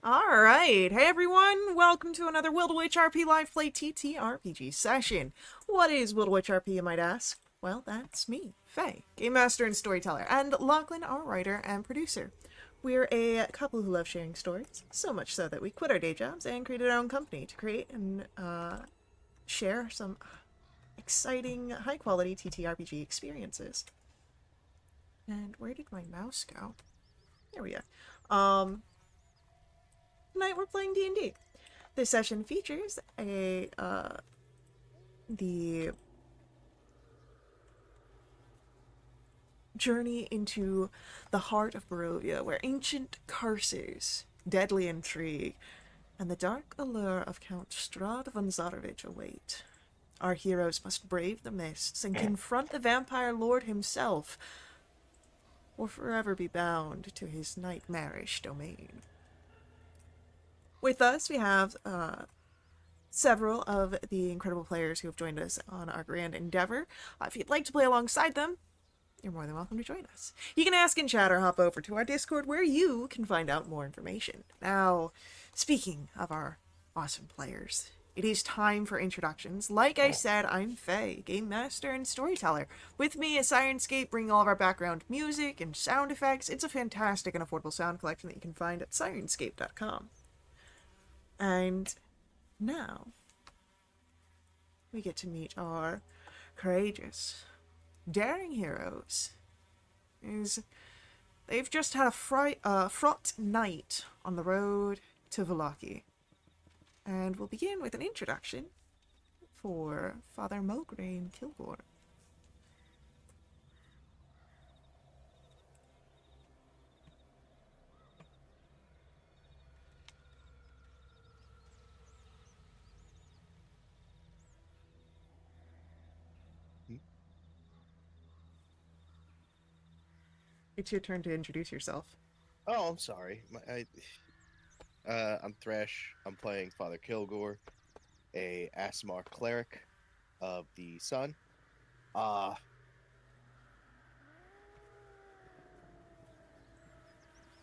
Alright, hey everyone, welcome to another Will to Witch RP Live Play TTRPG session. What is Will to Witch RP, you might ask? Well, that's me, Faye, Game Master and Storyteller, and Lachlan, our writer and producer. We're a couple who love sharing stories, so much so that we quit our day jobs and created our own company to create and share some exciting, high-quality TTRPG experiences. And where did my mouse go? There we go. Tonight we're playing D&D. This session features the journey into the heart of Barovia, where ancient curses, deadly intrigue, and the dark allure of Count Strahd von Zarovich await. Our heroes must brave the mists and confront the vampire lord himself, or forever be bound to his nightmarish domain. With us, we have several of the incredible players who have joined us on our grand endeavor. If you'd like to play alongside them, you're more than welcome to join us. You can ask in chat or hop over to our Discord where you can find out more information. Now, speaking of our awesome players, it is time for introductions. Like I said, I'm Faye, Game Master and Storyteller. With me is Sirenscape, bringing all of our background music and sound effects. It's a fantastic and affordable sound collection that you can find at sirenscape.com. And now, we get to meet our courageous, daring heroes. They've just had a fraught night on the road to Vallaki. And we'll begin with an introduction for Father Mograine Kilgore. It's your turn to introduce yourself. Oh, I'm sorry. I'm Thresh. I'm playing Father Kilgore, a Asmar cleric of the Sun. That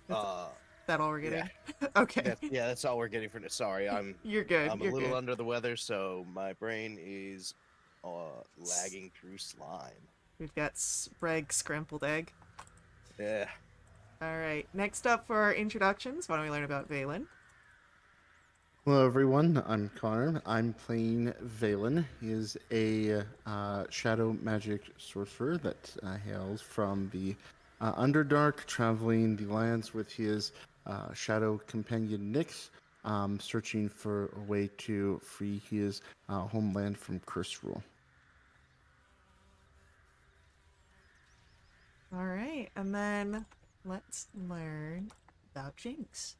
all we're getting? Yeah, Okay. that's all we're getting for this. Sorry, You're good. I'm a You're little good. under the weather, so my brain is lagging through slime. We've got Spreg Scrambled Egg. Yeah. Alright, next up for our introductions, why don't we learn about Valen? Hello, everyone. I'm Connor. I'm playing Valen. He is a shadow magic sorcerer that hails from the Underdark, traveling the lands with his shadow companion Nyx, searching for a way to free his homeland from curse rule. Alright, and then let's learn about Jinx.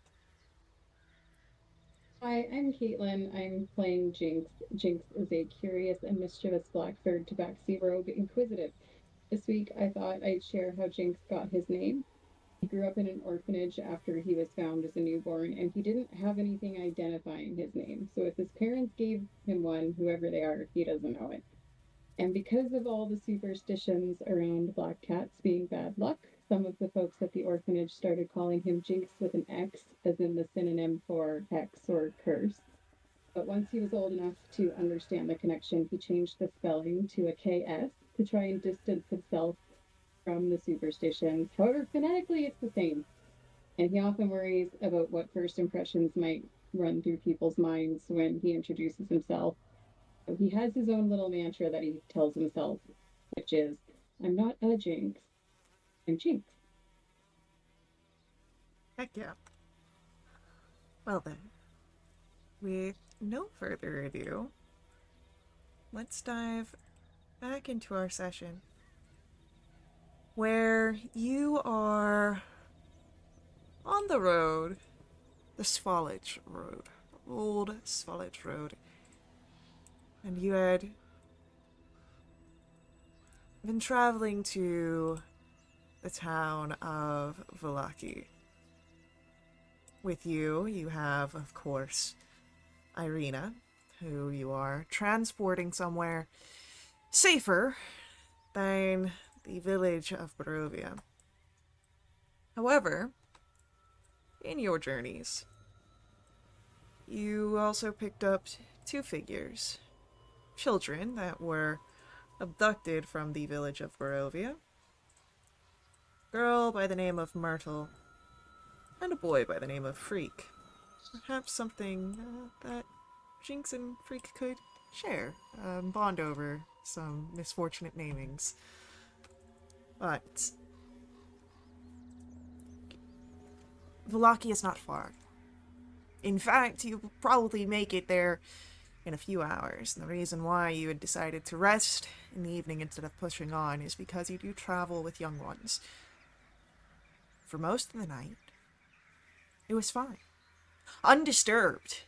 Hi, I'm Caitlin. I'm playing Jinx. Jinx is a curious and mischievous Blackthird Tabaxi Rogue Inquisitive. This week, I thought I'd share how Jinx got his name. He grew up in an orphanage after he was found as a newborn, and he didn't have anything identifying his name. So if his parents gave him one, whoever they are, he doesn't know it. And because of all the superstitions around black cats being bad luck, some of the folks at the orphanage started calling him Jinx with an X, as in the synonym for hex or curse. But once he was old enough to understand the connection, he changed the spelling to a KS to try and distance himself from the superstitions. However, phonetically it's the same. And he often worries about what first impressions might run through people's minds when he introduces himself. He has his own little mantra that he tells himself, which is, I'm not a Jinx, I'm Jinx. Heck yeah. Well then, with no further ado, let's dive back into our session, where you are on the road, the Svalage Road, old Svalage Road, and you had been traveling to the town of Vallaki. With you, you have, of course, Irina, who you are transporting somewhere safer than the village of Barovia. However, in your journeys, You also picked up two figures. Children that were abducted from the village of Barovia. Girl by the name of Myrtle, and a boy by the name of Freak. Perhaps something that Jinx and Freak could share, bond over some misfortunate namings. But Vallaki is not far. In fact, you will probably make it there in a few hours. And the reason why you had decided to rest in the evening instead of pushing on is because you do travel with young ones. For most of the night, it was fine. Undisturbed.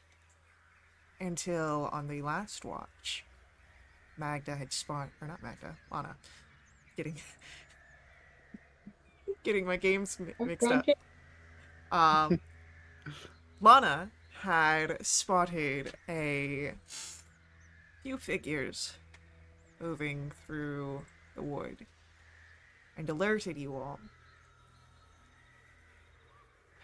Until on the last watch, Magda had spawned, or not Magda, Lana. Getting getting my games mixed up. Um, Lana had spotted a few figures moving through the wood and alerted you all.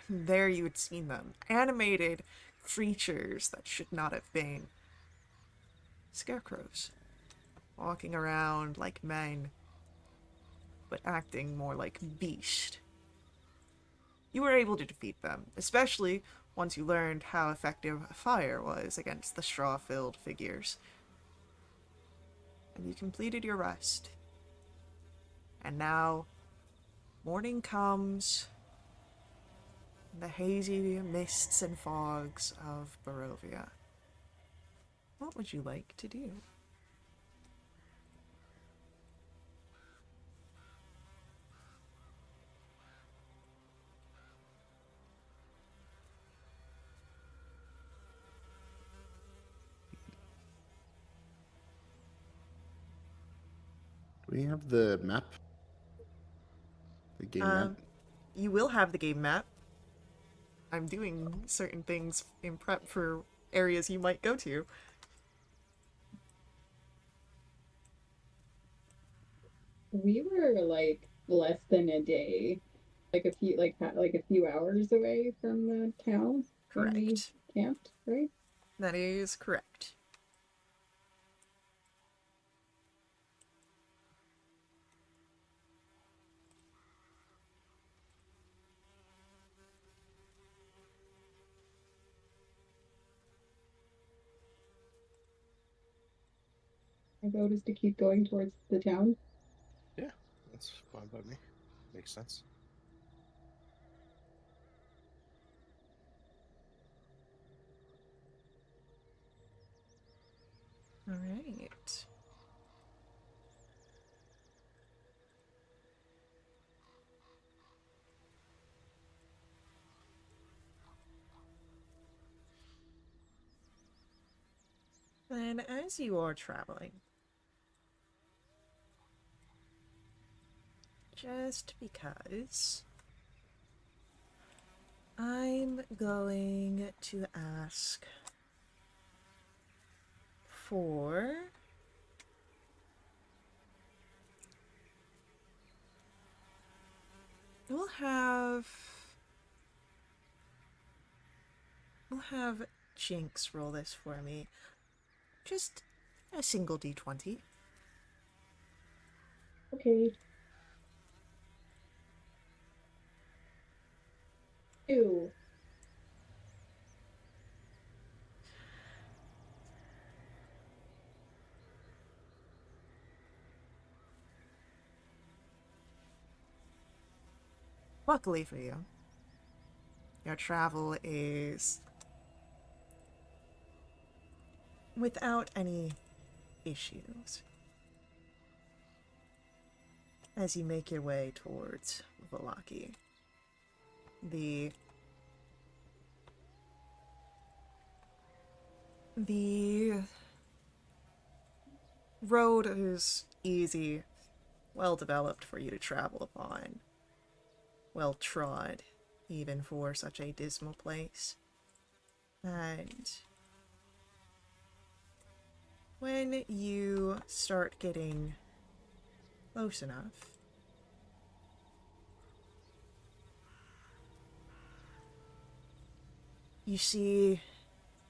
There you had seen them, animated creatures that should not have been. Scarecrows, walking around like men, but acting more like beast. You were able to defeat them, especially once you learned how effective fire was against the straw-filled figures. And you completed your rest. And now, morning comes, in the hazy mists and fogs of Barovia. What would you like to do? Do we have the map? The game map? You will have the game map. I'm doing certain things in prep for areas you might go to. We were like less than a day, like a few hours away from the town when we Correct. camped, right? That is correct. My vote is to keep going towards the town. Yeah, that's fine by me. Makes sense. All right. Then, as you are traveling, just because I'm going to ask for we'll have Jinx roll this for me. Just a single d20. Okay. 2. Luckily for you, your travel is without any issues as you make your way towards Vallaki. The road is easy, well developed for you to travel upon, well trod, even for such a dismal place. And when you start getting close enough, you see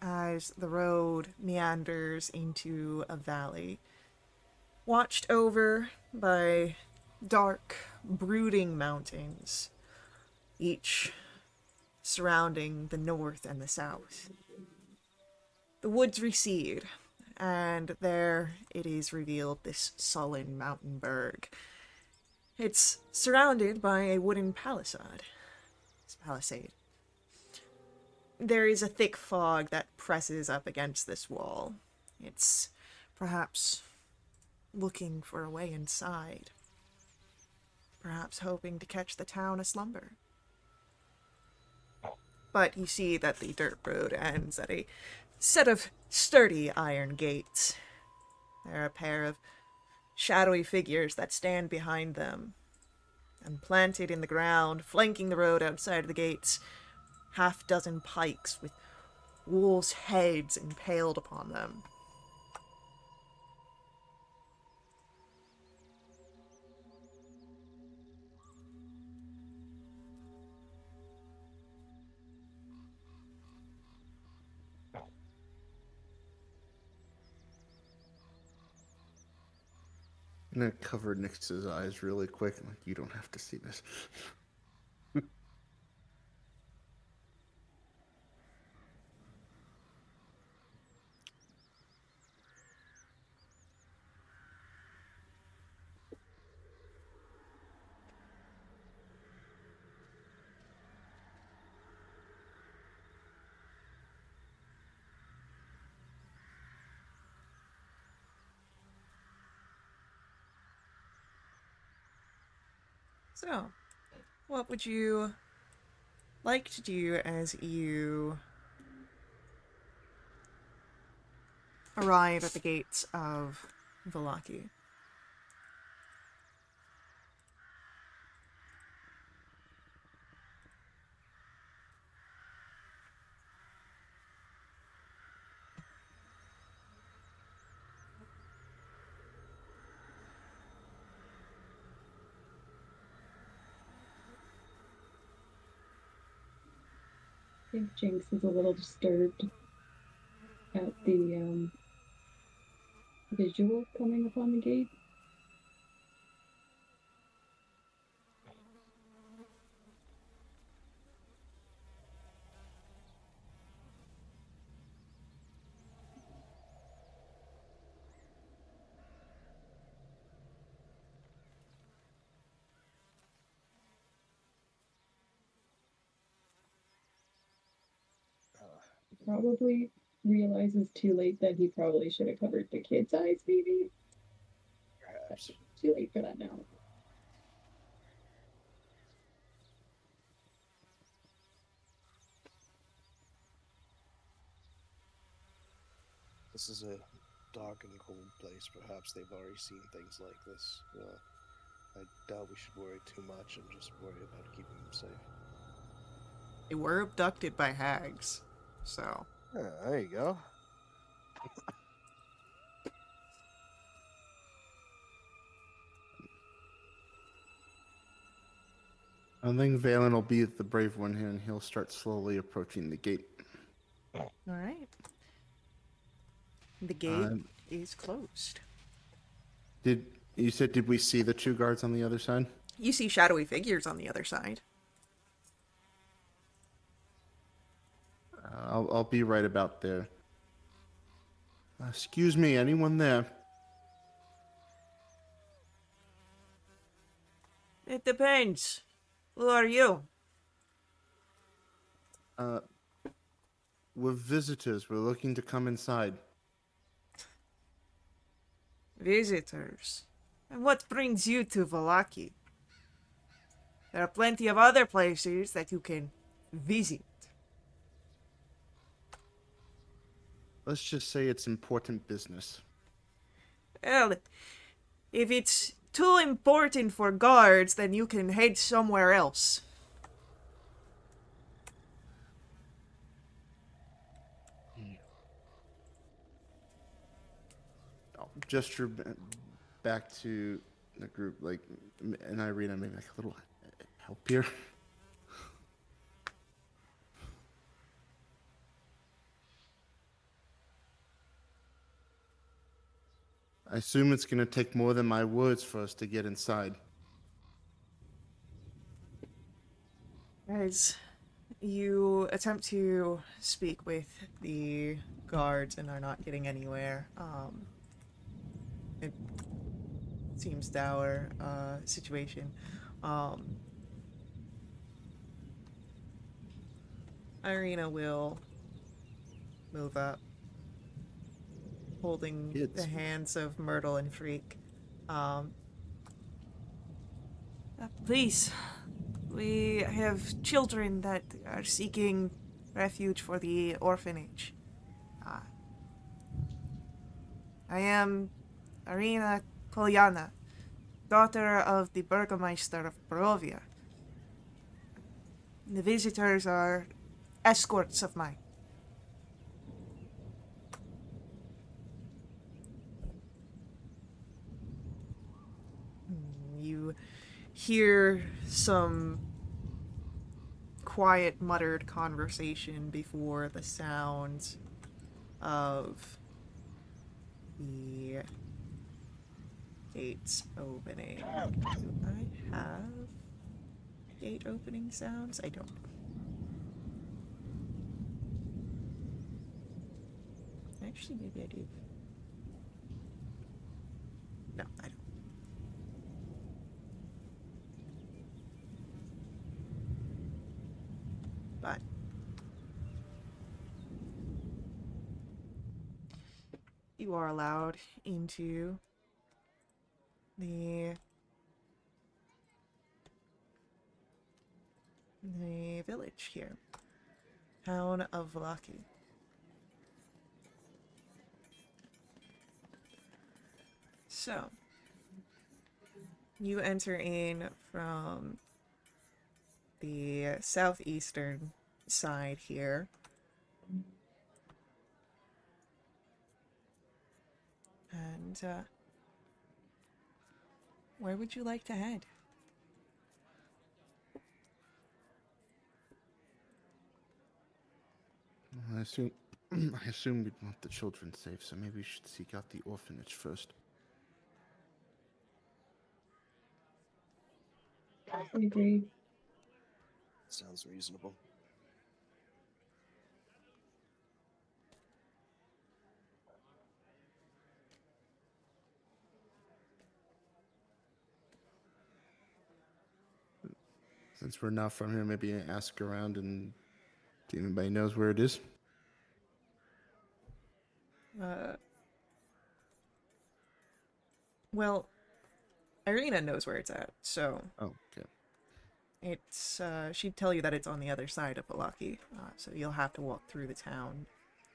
as the road meanders into a valley, watched over by dark, brooding mountains, each surrounding the north and the south. The woods recede, and there it is revealed this sullen mountain berg. It's surrounded by a wooden palisade. There is a thick fog that presses up against this wall. It's perhaps looking for a way inside. Perhaps hoping to catch the town aslumber. But you see that the dirt road ends at a set of sturdy iron gates. There are a pair of shadowy figures that stand behind them. And planted in the ground, flanking the road outside of the gates, half-dozen pikes with wolves' heads impaled upon them. I'm gonna cover Nix's eyes really quick. I'm like, you don't have to see this. So, what would you like to do as you arrive at the gates of Valaki? I think Jinx is a little disturbed at the visual coming upon the gate. Probably realizes too late that he probably should have covered the kid's eyes, maybe. Perhaps. Too late for that now. This is a dark and cold place. Perhaps they've already seen things like this. I doubt we should worry too much and just worry about keeping them safe. They were abducted by hags, so... There you go. I think Valen will be the brave one here, and he'll start slowly approaching the gate. Alright. The gate Um, is closed. Did we see the two guards on the other side? You see shadowy figures on the other side. I'll be right about there. Excuse me, anyone there? It depends. Who are you? We're visitors. We're looking to come inside. Visitors. And what brings you to Valaki? There are plenty of other places that you can visit. Let's just say it's important business. Well, if it's too important for guards, then you can head somewhere else. I'll gesture back to the group, like, and Irina, maybe like a little help here. I assume it's going to take more than my words for us to get inside. As you attempt to speak with the guards and are not getting anywhere, it seems dour situation. Um, Irina will move up, holding the Kids. hands of Myrtle and Freak. Um, Please, we have children that are seeking refuge for the orphanage. Uh, I am Irina Kolyana, daughter of the Burgomeister of Barovia. The visitors are escorts of mine. You hear some quiet, muttered conversation before the sounds of the gates opening. Do I have gate opening sounds? I don't. Actually, maybe I do. No, I don't. But you are allowed into the village here, town of Valaki. So you enter in from the southeastern side here. And where would you like to head? I assume I assume we'd want the children safe, so maybe we should seek out the orphanage first. I agree. Sounds reasonable. Since we're not from here, maybe ask around and see if anybody knows where it is. Uh, well, Irina knows where it's at, so Oh, okay. it's she'd tell you that it's on the other side of Valaki, so you'll have to walk through the town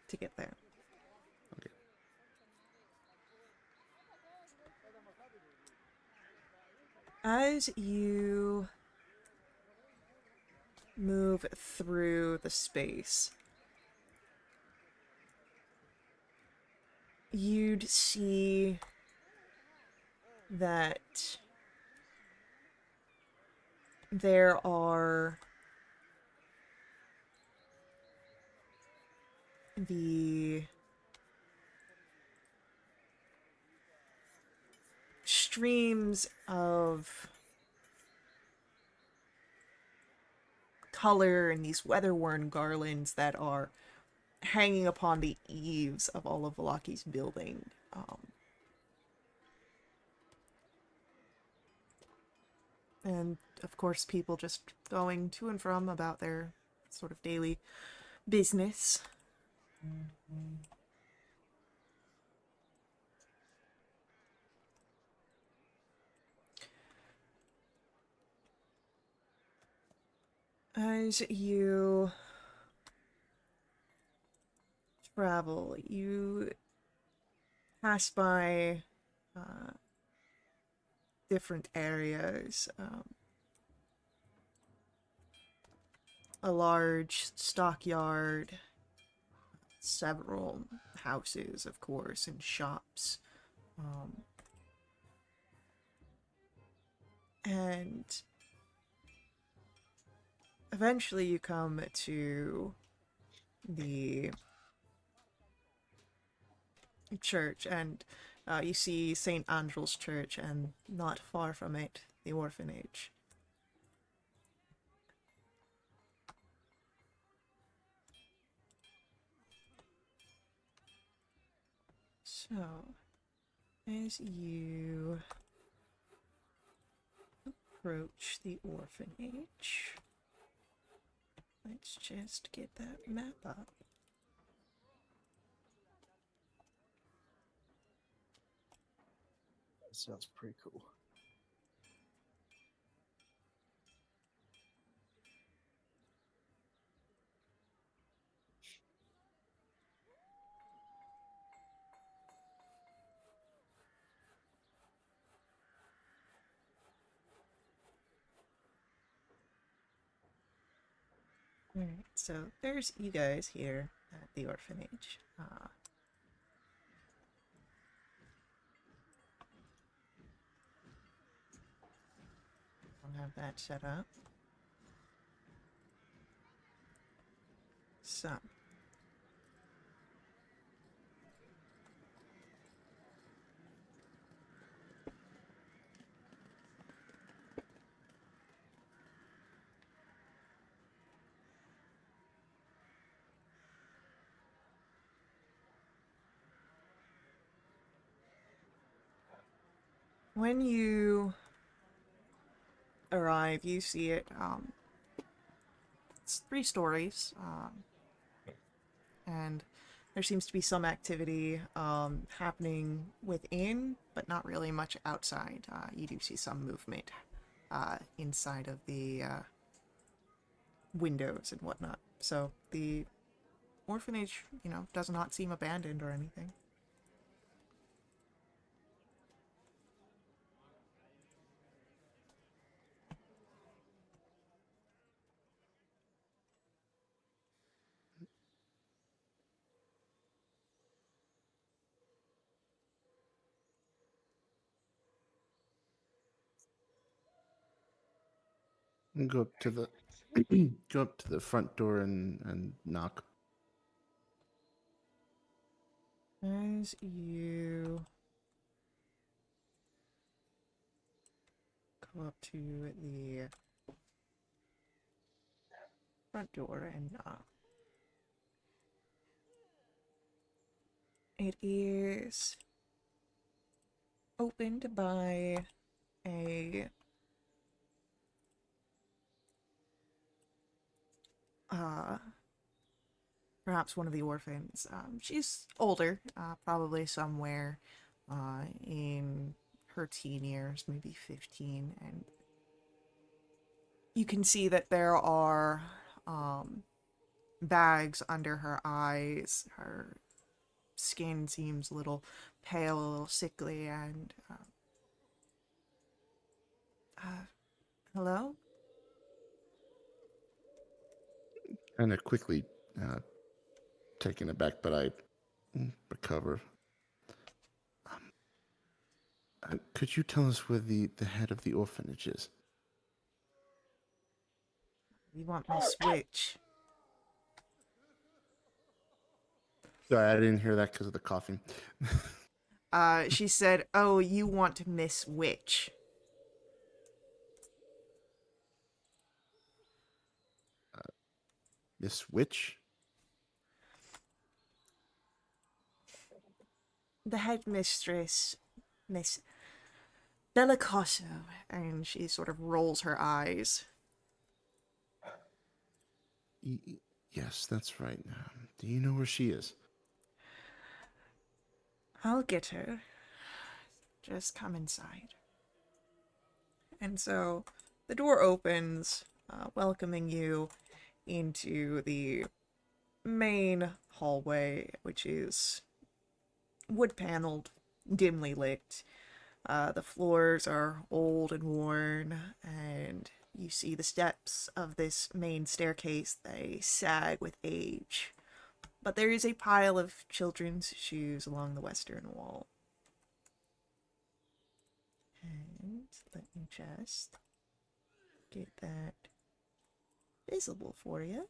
to get there. Okay. As you move through the space, you'd see that there are the streams of color and these weather-worn garlands that are hanging upon the eaves of all of Valaki's building. And of course, people just going to and from about their sort of daily business. As you travel, you pass by different areas. A large stockyard, several houses, of course, and shops. And eventually you come to the church, and You see St. Andrew's Church, and not far from it, the orphanage. So, as you approach the orphanage, let's just get that map up. That sounds pretty cool. Alright, so there's you guys here at the orphanage. I'll have that set up. So, when you arrive, you see it. It's 3 stories, and there seems to be some activity happening within, but not really much outside. You do see some movement inside of the windows and whatnot. So the orphanage, does not seem abandoned or anything. And go up to the go up to the front door and knock. As you go up to the front door and knock, it is opened by a perhaps one of the orphans. She's older, probably somewhere in her teen years, maybe 15, and you can see that there are bags under her eyes. Her skin seems a little pale, a little sickly, and hello? Kind of quickly taken aback, but I recover. Could you tell us where the head of the orphanage is? You want my switch? Sorry, I didn't hear that because of the coughing. She said, "Oh, you want Miss Witch?" Miss Witch? The headmistress, Miss Bellicoso, and she sort of rolls her eyes. Yes, that's right. Do you know where she is? I'll get her. Just come inside. And so the door opens, welcoming you into the main hallway, which is wood paneled, dimly lit. The floors are old and worn, and you see the steps of this main staircase. They sag with age. But there is a pile of children's shoes along the western wall. And let me just get that visible for you.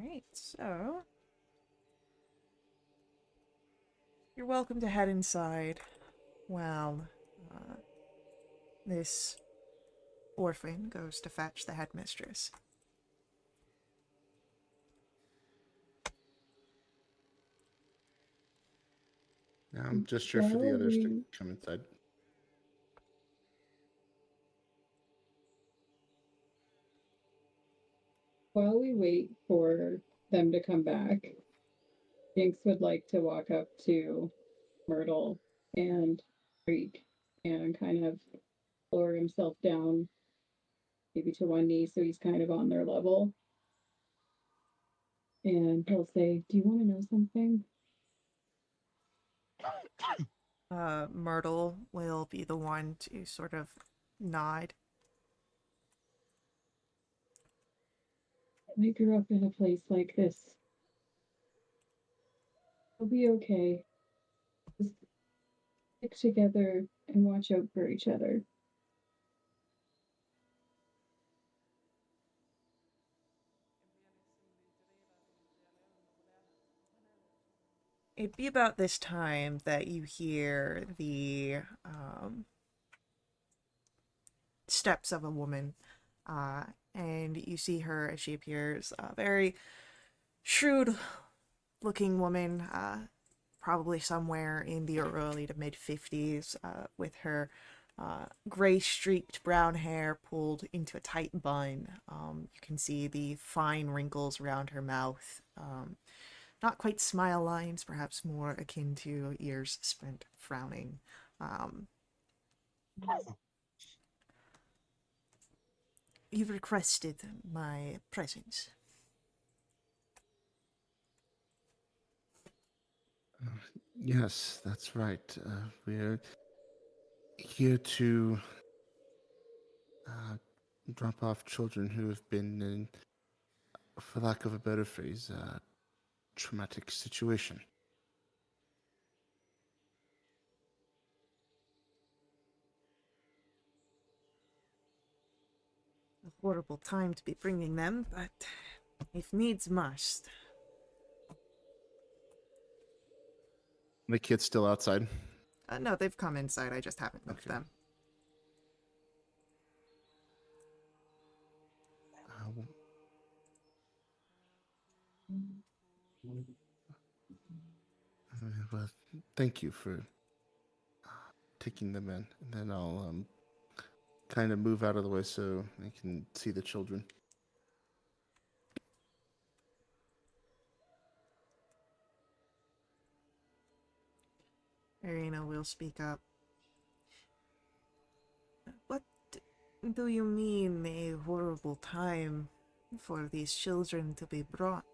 Alright, so you're welcome to head inside. Well, this orphan goes to fetch the headmistress. Gesture for the While others to we come inside. while we wait for them to come back, Jinx would like to walk up to Myrtle and Creek and kind of lower himself down, maybe to one knee, so he's kind of on their level. And he'll say, "Do you want to know something?" Myrtle will be the one to sort of nod. I grew up in a place like this. We'll be okay. Just stick together and watch out for each other. It'd be about this time that you hear the steps of a woman, and you see her as she appears, a very shrewd looking woman, probably somewhere in the early to mid 50s, with her gray streaked brown hair pulled into a tight bun. You can see the fine wrinkles around her mouth. Not quite smile lines, perhaps more akin to years spent frowning. Um, you've requested my presence. Yes, that's right. We're here to uh, drop off children who have been in, for lack of a better phrase, traumatic situation. A horrible time to be bringing them, but if needs must. The kid's still outside. No, they've come inside, I just haven't moved Okay. them. Uh, well, thank you for taking them in. And then I'll kind of move out of the way so they can see the children. Irina will speak up. What do you mean a horrible time for these children to be brought?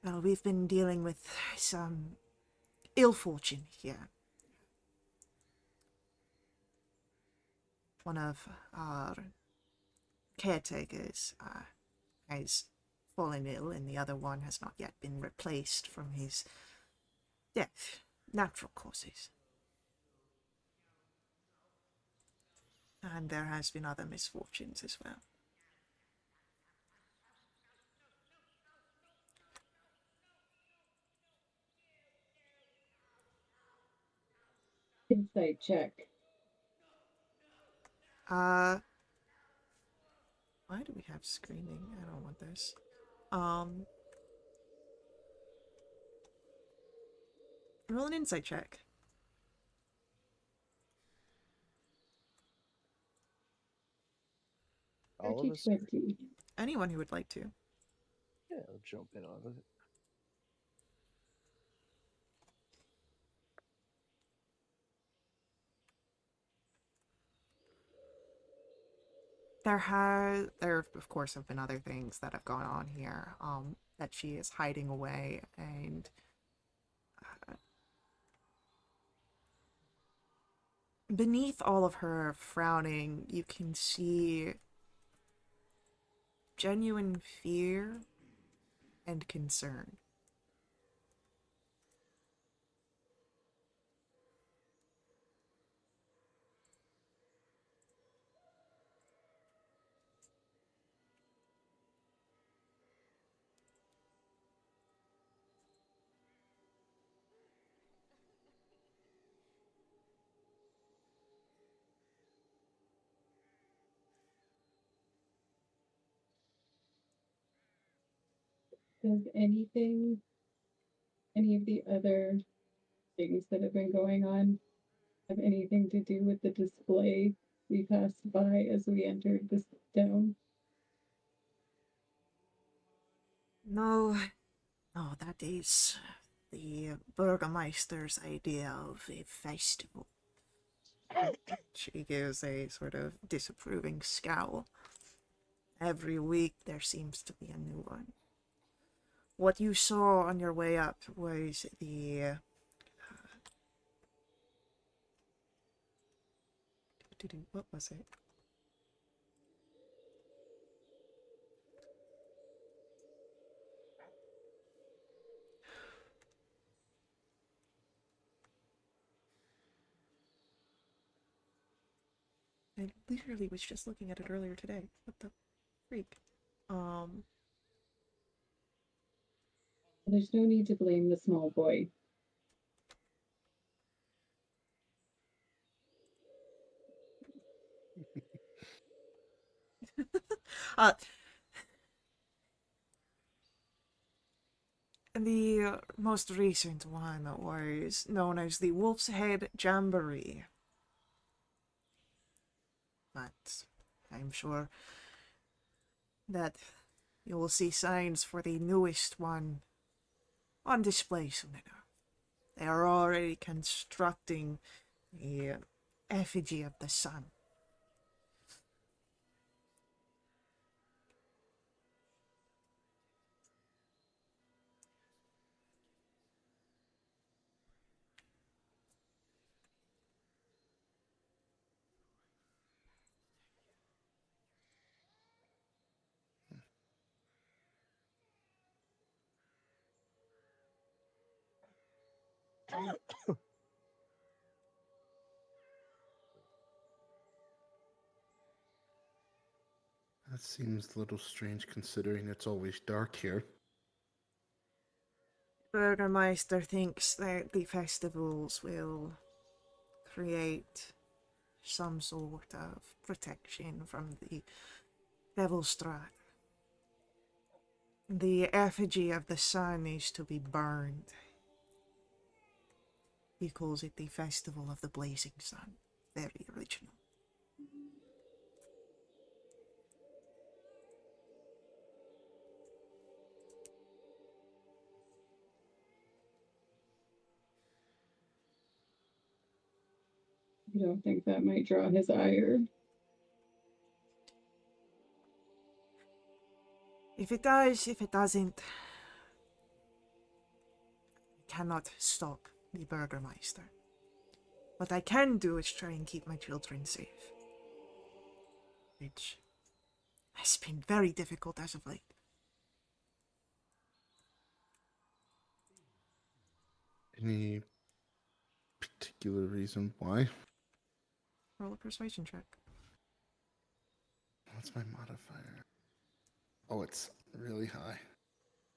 Well, we've been dealing with some ill fortune here. One of our caretakers has fallen ill, and the other one has not yet been replaced from his death. Natural causes. And there has been other misfortunes as well. Insight check. Why do we have screaming? I don't want this. Roll an insight check. All of us? 20. Anyone who would like to. Yeah, I'll jump in on it. There of course have been other things that have gone on here, that she is hiding away, and beneath all of her frowning, you can see genuine fear and concern. Does anything, any of the other things that have been going on, have anything to do with the display we passed by as we entered this town? No, no, that is the Burgermeister's idea of a festival. She gives a sort of disapproving scowl. Every week there seems to be a new one. What you saw on your way up was the what was it? I literally was just looking at it earlier today. What the freak? Um, There's no need to blame the small boy. uh, the most recent one was known as the Wolf's Head Jamboree. But I'm sure that you will see signs for the newest one on display soon enough. They are already constructing the effigy of the sun. That seems a little strange considering it's always dark here. Burgermeister thinks that the festivals will create some sort of protection from the Devil's Strahd. The effigy of the sun is to be burned. He calls it the Festival of the Blazing Sun. Very original. You don't think that might draw his ire? If it does, if it doesn't, I cannot stop the Burgermeister. What I can do is try and keep my children safe. Which has been very difficult as of late. Any particular reason why? Roll a persuasion check. What's my modifier? Oh, it's really high.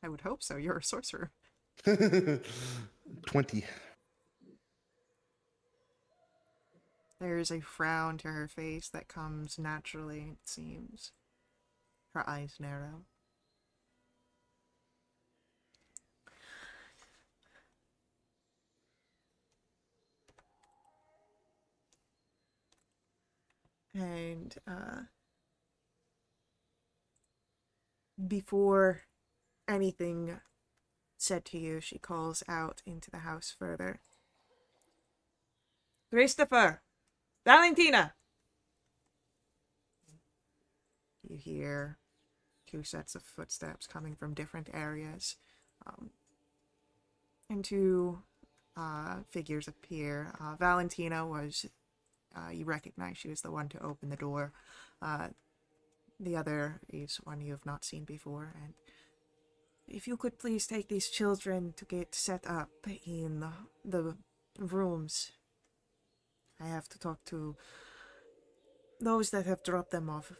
I would hope so. You're a sorcerer. 20. There is a frown to her face that comes naturally, it seems. Her eyes narrow. And before anything said to you, she calls out into the house further. Christopher! Valentina! You hear two sets of footsteps coming from different areas. And two figures appear. Valentina was, you recognize she was the one to open the door. The other is one you have not seen before. And if you could please take these children to get set up in the rooms. I have to talk to those that have dropped them off.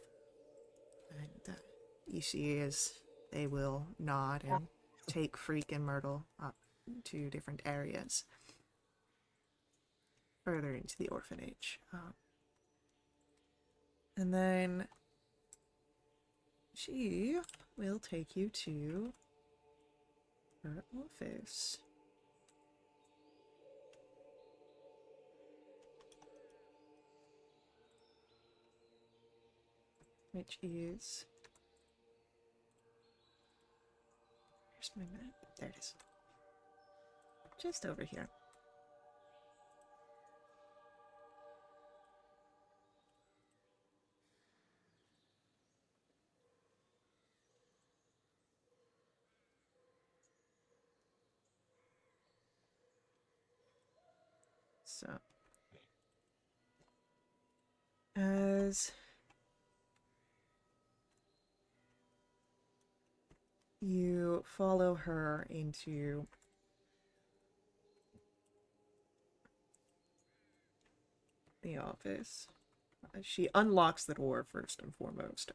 And you see as they will nod and take Freak and Myrtle up to different areas further into the orphanage. And then she will take you to her office. Which is... Where's my map? There it is. Just over here. So, as you follow her into the office, she unlocks the door first and foremost,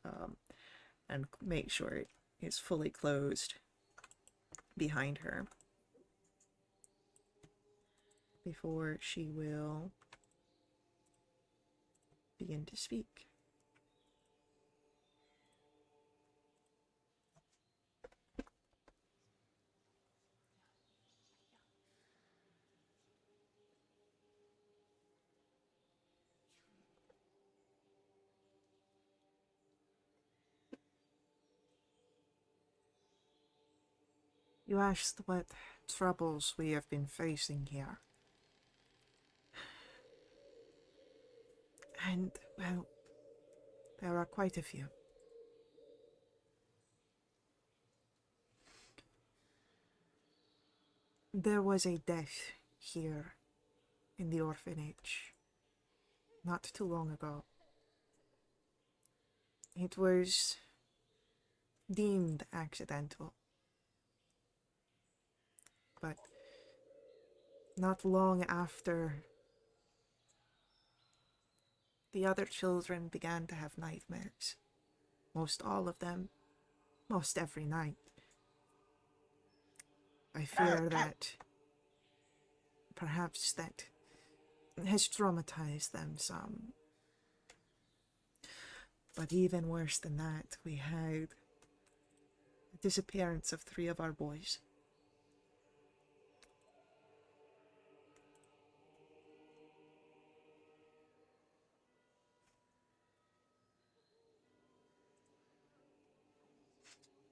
and makes sure it is fully closed behind her before she will begin to speak. You asked what troubles we have been facing here. And, well, there are quite a few. There was a death here in the orphanage not too long ago. It was deemed accidental, but not long after, the other children began to have nightmares. Most all of them, most every night. I fear that perhaps that has traumatized them some. But even worse than that, we had the disappearance of 3 of our boys.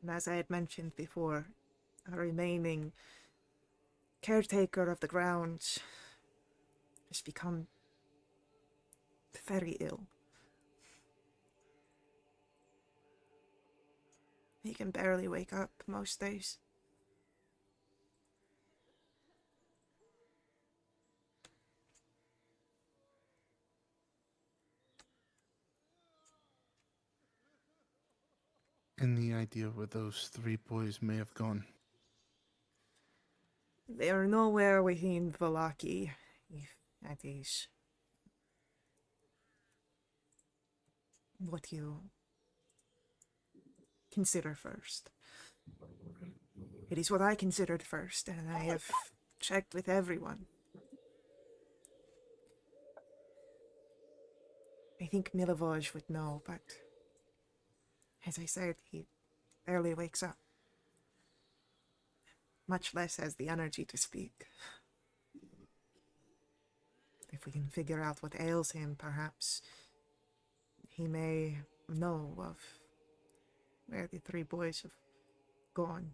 And as I had mentioned before, our remaining caretaker of the grounds has become very ill. He can barely wake up most days. Any idea where those 3 boys may have gone? They are nowhere within Valaki, if that is what you consider first. It is what I considered first, and I have checked with everyone. I think Milovoj would know, but as I said, he barely wakes up, much less has the energy to speak. If we can figure out what ails him, perhaps he may know of where the 3 boys have gone.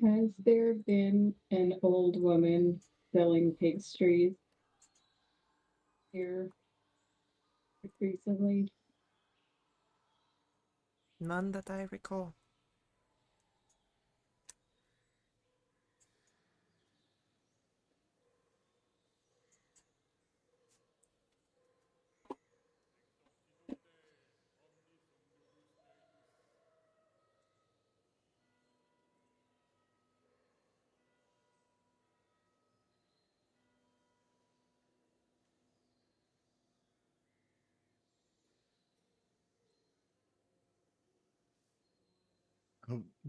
Has there been an old woman selling pastries here recently? None that I recall.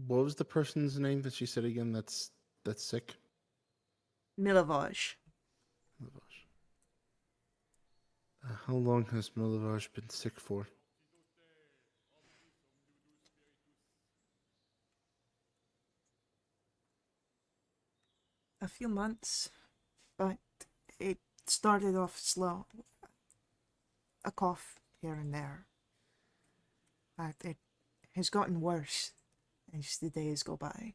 What was the person's name that she said again? That's sick. Milovoj. How long has Milovaj been sick for? a few months, but it started off slow. A cough here and there. But it has gotten worse as the days go by.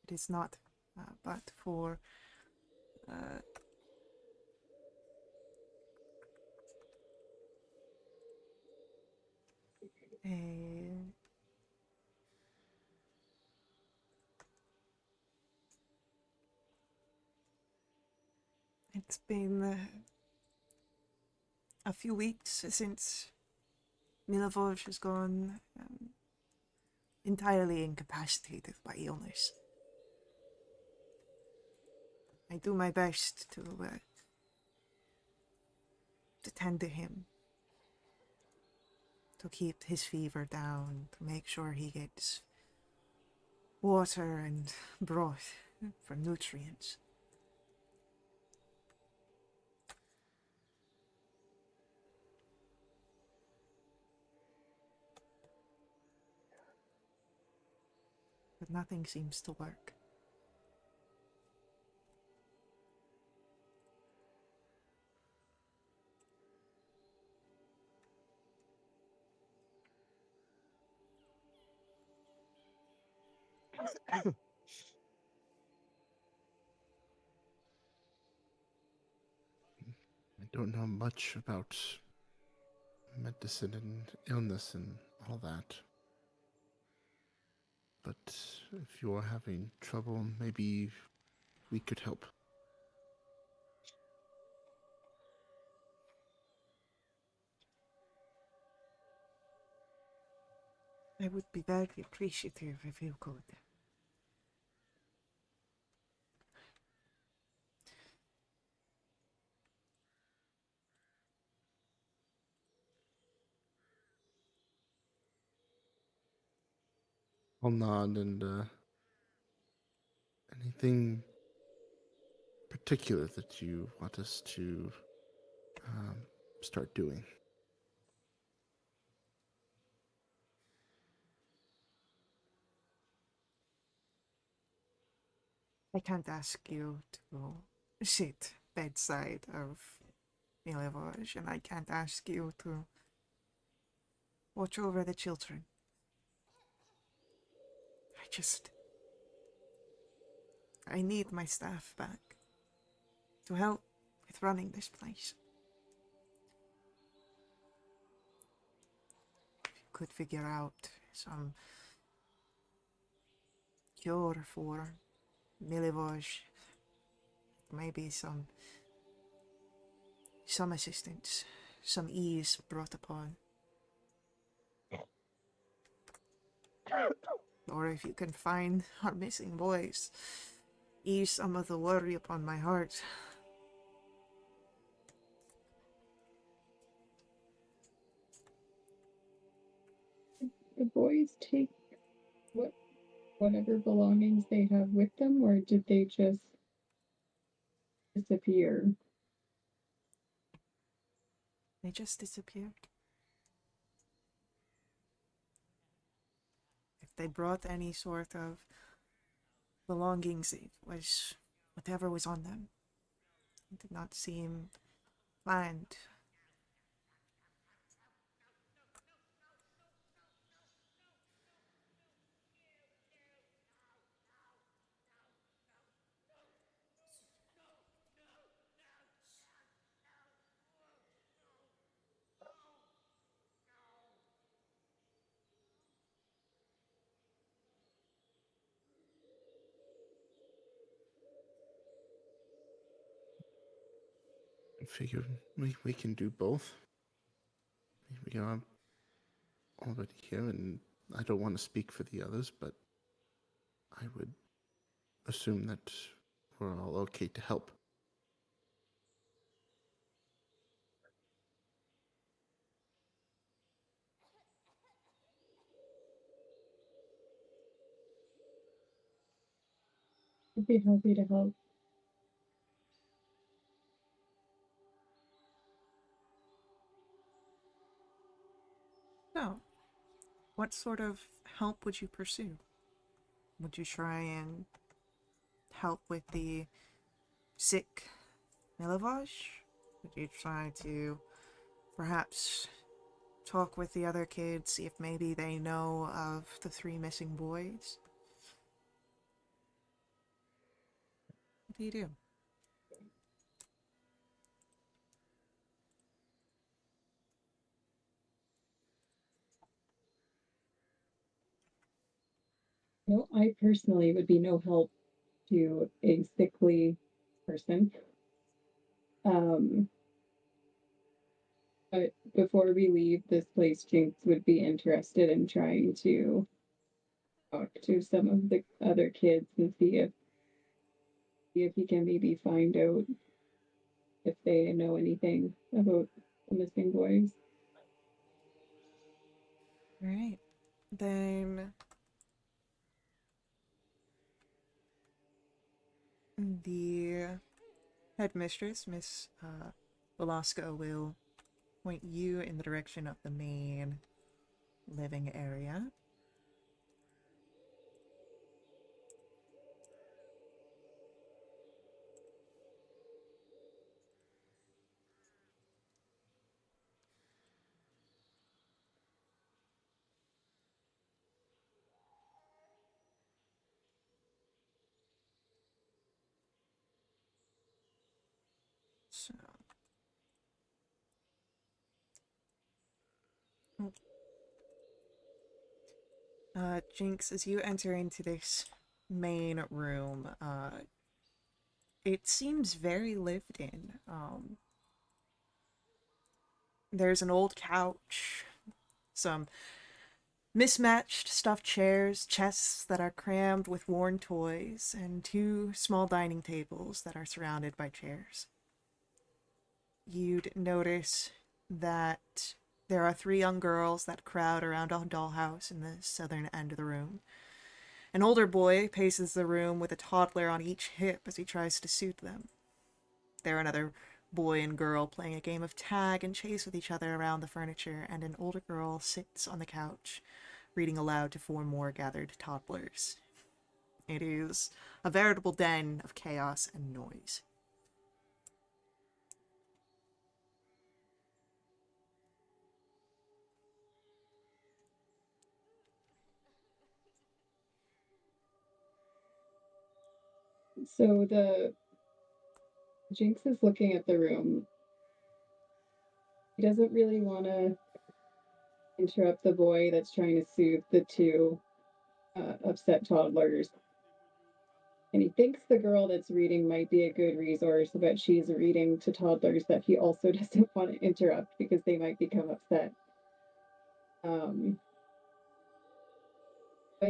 It is not but for uh, a it's been a few weeks since Milivoj has gone entirely incapacitated by illness. I do my best to tend to him, to keep his fever down, to make sure he gets water and broth for nutrients. But nothing seems to work. I don't know much about medicine and illness and all that. But if you're having trouble, maybe we could help. I would be very appreciative if you could. I'll nod and anything particular that you want us to um, start doing. I can't ask you to sit bedside of Milivoj, and I can't ask you to watch over the children. I need my staff back to help with running this place. If you could figure out some cure for Milivoj, maybe some assistance, some ease brought upon. Or if you can find our missing boys, ease some of the worry upon my heart. The boys take whatever belongings they have with them, or did they just disappear? They just disappeared. If they brought any sort of belongings, it was whatever was on them. It did not seem planned. I figure we can do both. We are already here, and I don't want to speak for the others, but I would assume that we're all okay to help. I'd be happy to help. So, what sort of help would you pursue? Would you try and help with the sick Milovaj? Would you try to perhaps talk with the other kids, see if maybe they know of the 3 missing boys? What do you do? No, I personally would be no help to a sickly person. Um, but before we leave this place, Jinx would be interested in trying to talk to some of the other kids and see if he can maybe find out if they know anything about the missing boys. Alright. Then the headmistress, Miss Velasco, will point you in the direction of the main living area. So, Jinx, as you enter into this main room, it seems very lived in. There's an old couch, some mismatched stuffed chairs, chests that are crammed with worn toys, and 2 small dining tables that are surrounded by chairs. You'd notice that there are 3 young girls that crowd around a dollhouse in the southern end of the room. An older boy paces the room with a toddler on each hip as he tries to soothe them. There are another boy and girl playing a game of tag and chase with each other around the furniture, and an older girl sits on the couch, reading aloud to 4 more gathered toddlers. It is a veritable den of chaos and noise. So the Jinx is looking at the room. He doesn't really want to interrupt the boy that's trying to soothe the 2 upset toddlers. And he thinks the girl that's reading might be a good resource, but she's reading to toddlers that he also doesn't want to interrupt because they might become upset. I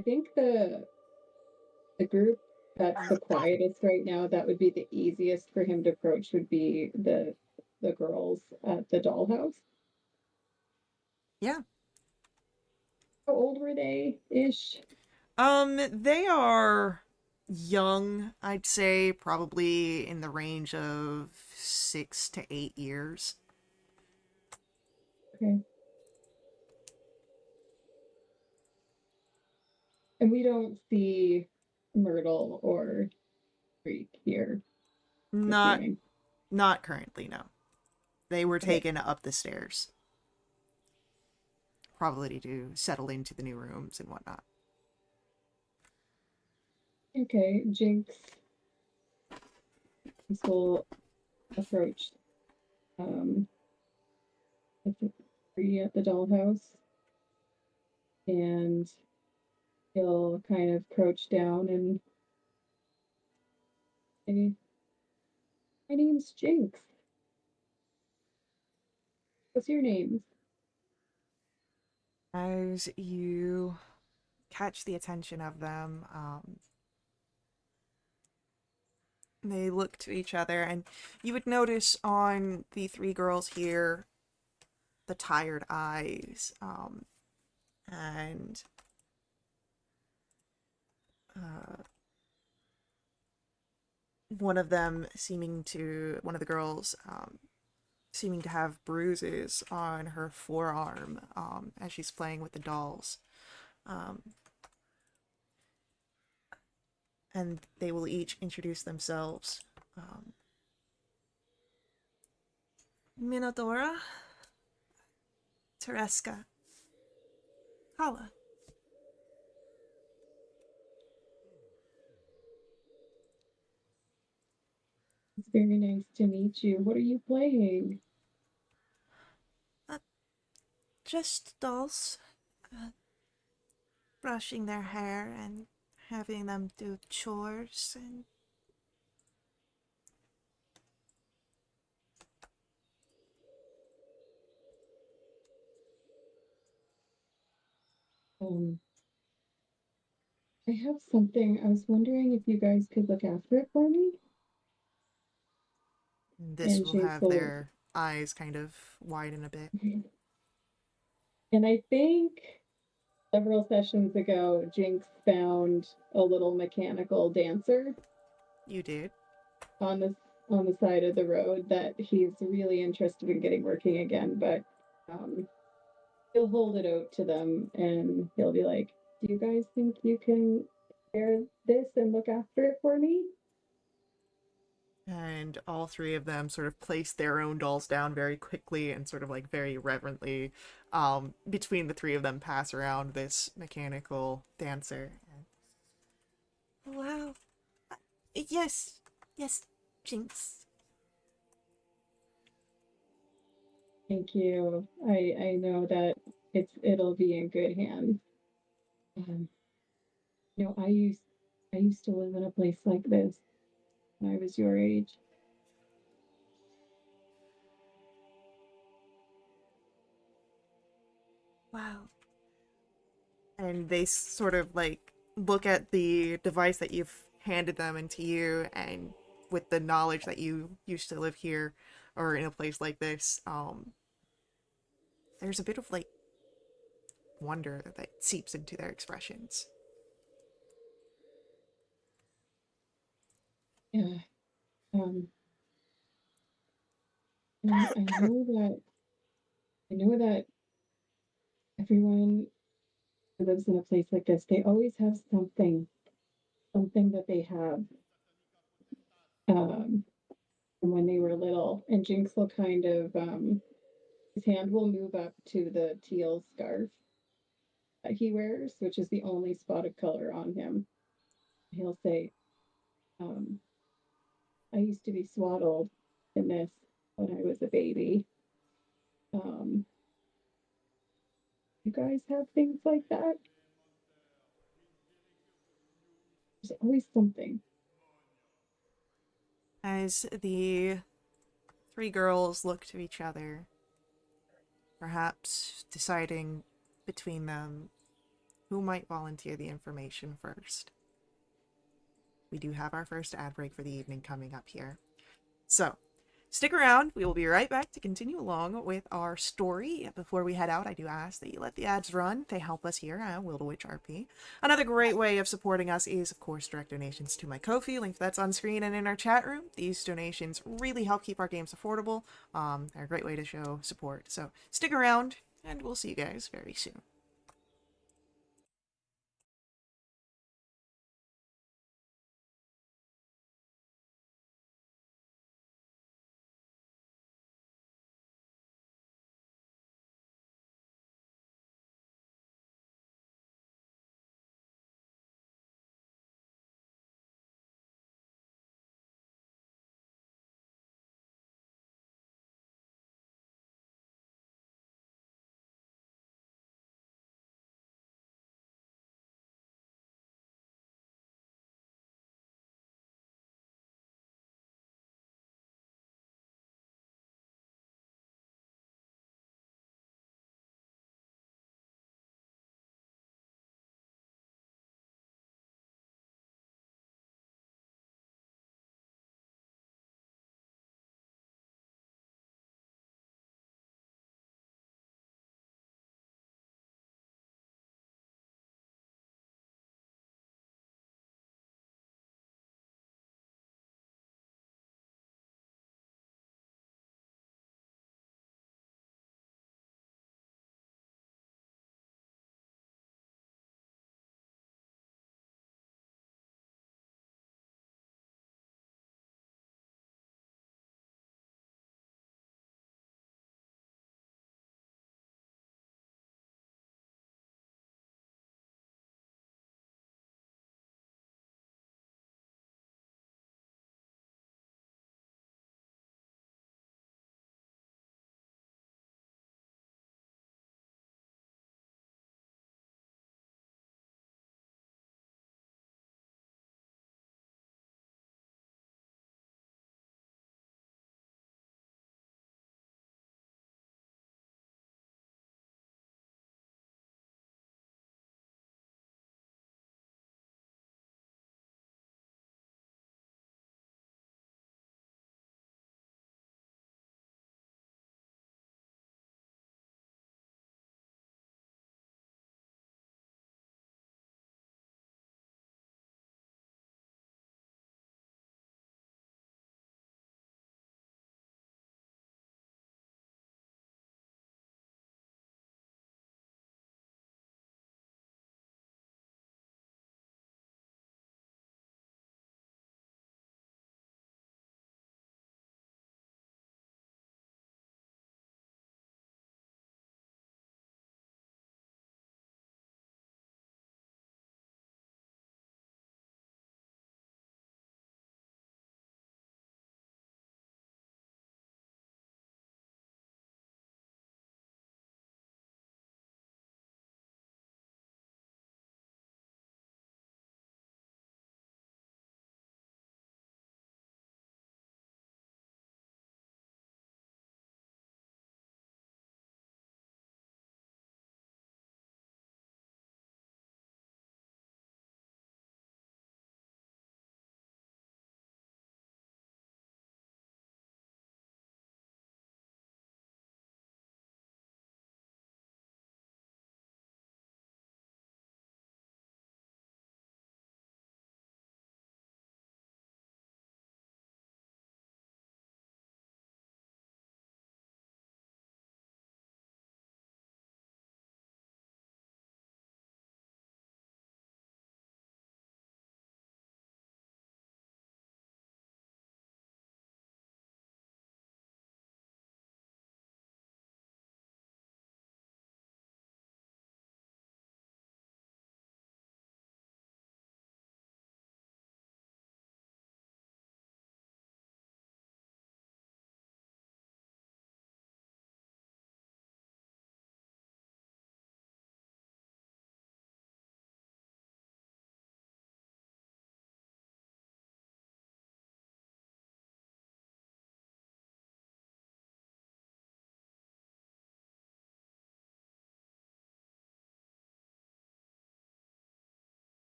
think the group that's the quietest right now, that would be the easiest for him to approach, would be the girls at the dollhouse. Yeah. How old were they ish? They are young, I'd say, probably in the range of 6 to 8 years. Okay. And we don't see Myrtle or Creek here, Not assuming. not currently, no. They were Okay. taken up the stairs, probably to settle into the new rooms and whatnot. Okay, Jinx will approach um at the tree at the dollhouse, and he'll kind of crouch down and say, "My name's Jinx. What's your name?" As you catch the attention of them, they look to each other, and you would notice on the 3 girls here the tired eyes, and uh, one of the girls seeming to have bruises on her forearm as she's playing with the dolls. Um, and they will each introduce themselves. Um, Minodora, Tereska, Kala. It's very nice to meet you. What are you playing? Uh, just dolls. Brushing their hair and having them do chores and Um, I have something. I was wondering if you guys could look after it for me. this And will Jinx have will. their eyes kind of widen a bit. And I think several sessions ago, Jinx found a little mechanical dancer You did. on the on the side of the road that he's really interested in getting working again, but um, he'll hold it out to them and he'll be like, "Do you guys think you can share this and look after it for me?" And all three of them sort of place their own dolls down very quickly and sort of like very reverently. Between the three of them, pass around this mechanical dancer. Wow. Yes. Yes, Jinx. Thank you. I know that it'll be in good hands. Um, you know, I used to live in a place like this when I was your age. Wow. And they sort of like look at the device that you've handed them into you, and with the knowledge that you used to live here or in a place like this, there's a bit of like wonder that seeps into their expressions. Yeah. Um, and I know that everyone who lives in a place like this, they always have something that they have um, from when they were little. And Jinx will kind of his hand will move up to the teal scarf that he wears, which is the only spot of color on him. He'll say, um, "I used to be swaddled in this when I was a baby." Um, you guys have things like that? There's always something. As the three girls look to each other, perhaps deciding between them who might volunteer the information first. We do have our first ad break for the evening coming up here. So, stick around. We will be right back to continue along with our story. Before we head out, I do ask that you let the ads run. They help us here at Will the Witch RP. Another great way of supporting us is, of course, direct donations to my Ko-fi, link that's on screen and in our chat room. These donations really help keep our games affordable. They're a great way to show support. So stick around, and we'll see you guys very soon.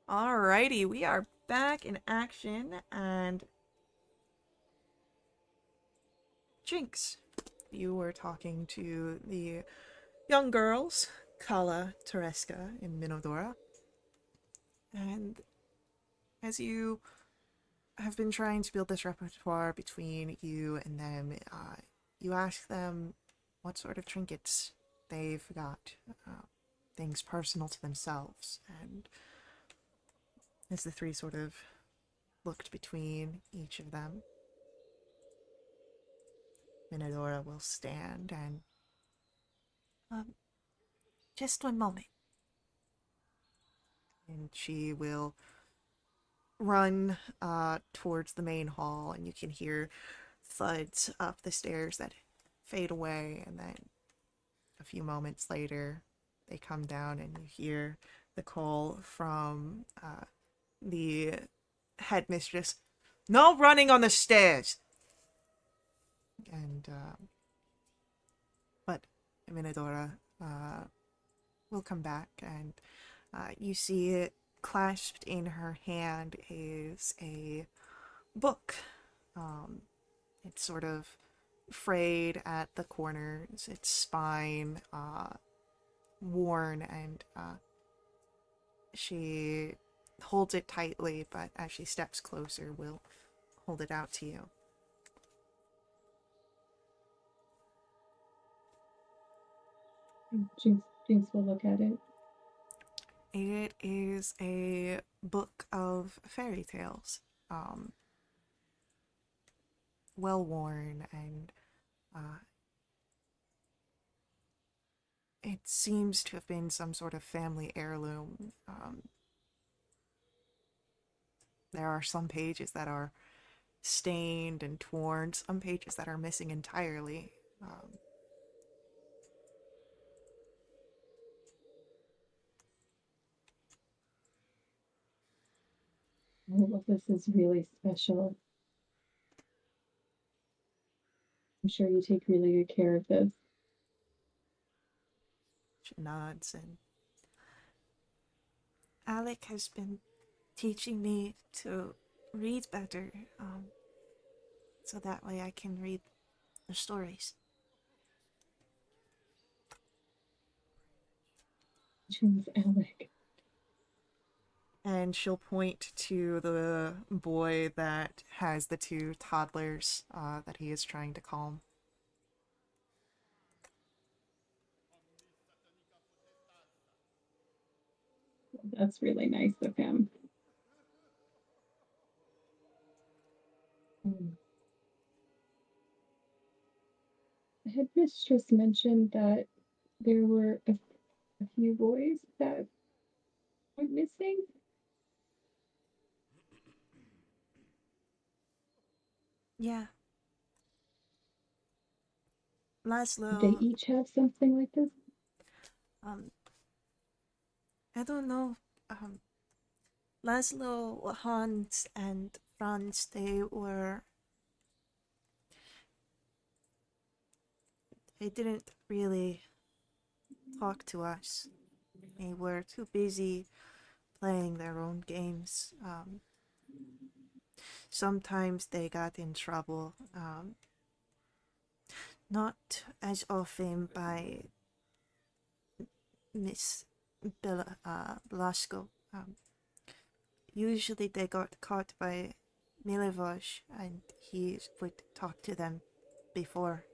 Alrighty, we are back in action, and Jinx, you were talking to the young girls, Kala, Tereska, and Minodora, and as you have been trying to build this repertoire between you and them, you ask them what sort of trinkets they've got, things personal to themselves, and as the three sort of looked between each of them, Minodora will stand and, um, just one moment. And she will run towards the main hall, and you can hear thuds up the stairs that fade away, and then a few moments later, they come down, and you hear the call from the headmistress, "No running on the stairs!" And, but Minodora will come back, and you see it clasped in her hand is a book. It's sort of frayed at the corners, its spine worn, and she holds it tightly, but as she steps closer, will hold it out to you. Jinx will look at it. It is a book of fairy tales, well worn, and it seems to have been some sort of family heirloom. There are some pages that are stained and torn, some pages that are missing entirely. All of this is really special. I'm sure you take really good care of this. She nods, and Alec has been teaching me to read better, so that way I can read the stories. Jinx, Alec. And she'll point to the boy that has the two toddlers that he is trying to calm. That's really nice of him. The headmistress mentioned that there were a few boys that went missing. Yeah. Did they Laszlo, each have something like this? um, I don't know. Laszlo, Hans, and Franz, they didn't really talk to us. They were too busy playing their own games. Sometimes they got in trouble, not as often by Miss Blasco. Usually they got caught by Milivoj, and he would talk to them before,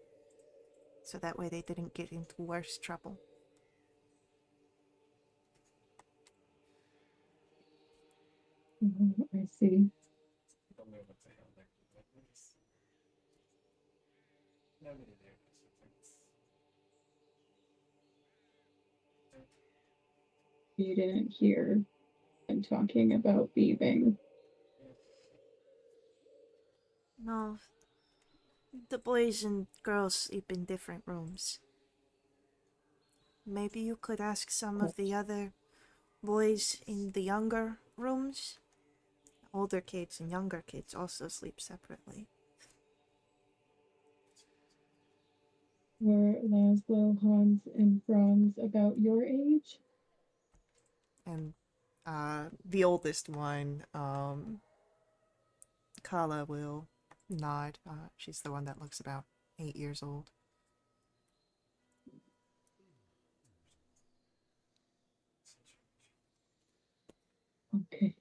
so that way they didn't get into worse trouble. I see. You didn't hear them talking about leaving. No, the boys and girls sleep in different rooms. Maybe you could ask some of the other boys in the younger rooms. Older kids and younger kids also sleep separately. Were Laszlo, Hans, and Franz about your age? And The oldest one, Kala, will nod. She's the one that looks about 8 years old. Okay.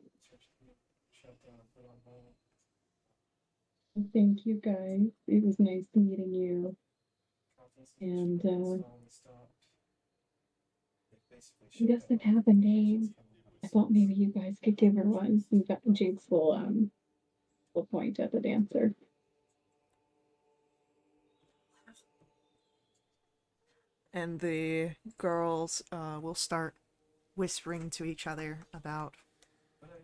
Thank you guys. It was nice meeting you. And she doesn't have a name. I thought maybe you guys could give her one. In fact, Jinx will point at the dancer. And the girls will start whispering to each other about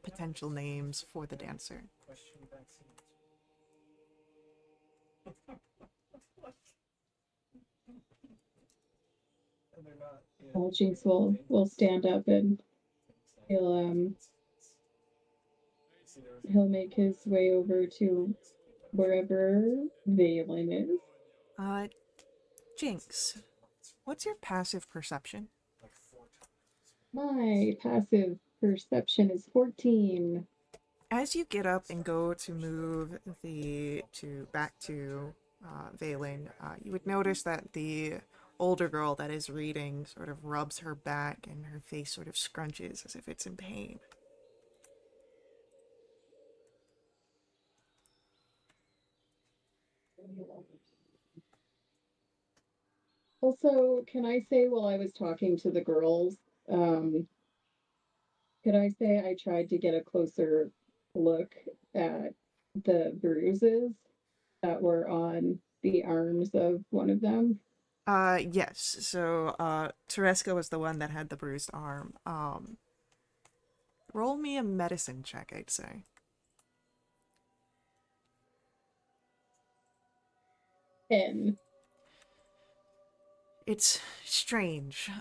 potential names for the dancer. Jinx will stand up and he'll he'll make his way over to wherever Valen is. Uh, Jinx, what's your passive perception? My passive perception is 14. As you get up and go to move back to Valen, you would notice that the older girl that is reading sort of rubs her back and her face sort of scrunches as if it's in pain. Also, can I say while I was talking to the girls, could I say I tried to get a closer look at the bruises that were on the arms of one of them? Yes. So, Tereska was the one that had the bruised arm. Roll me a medicine check, I'd say. And It's strange.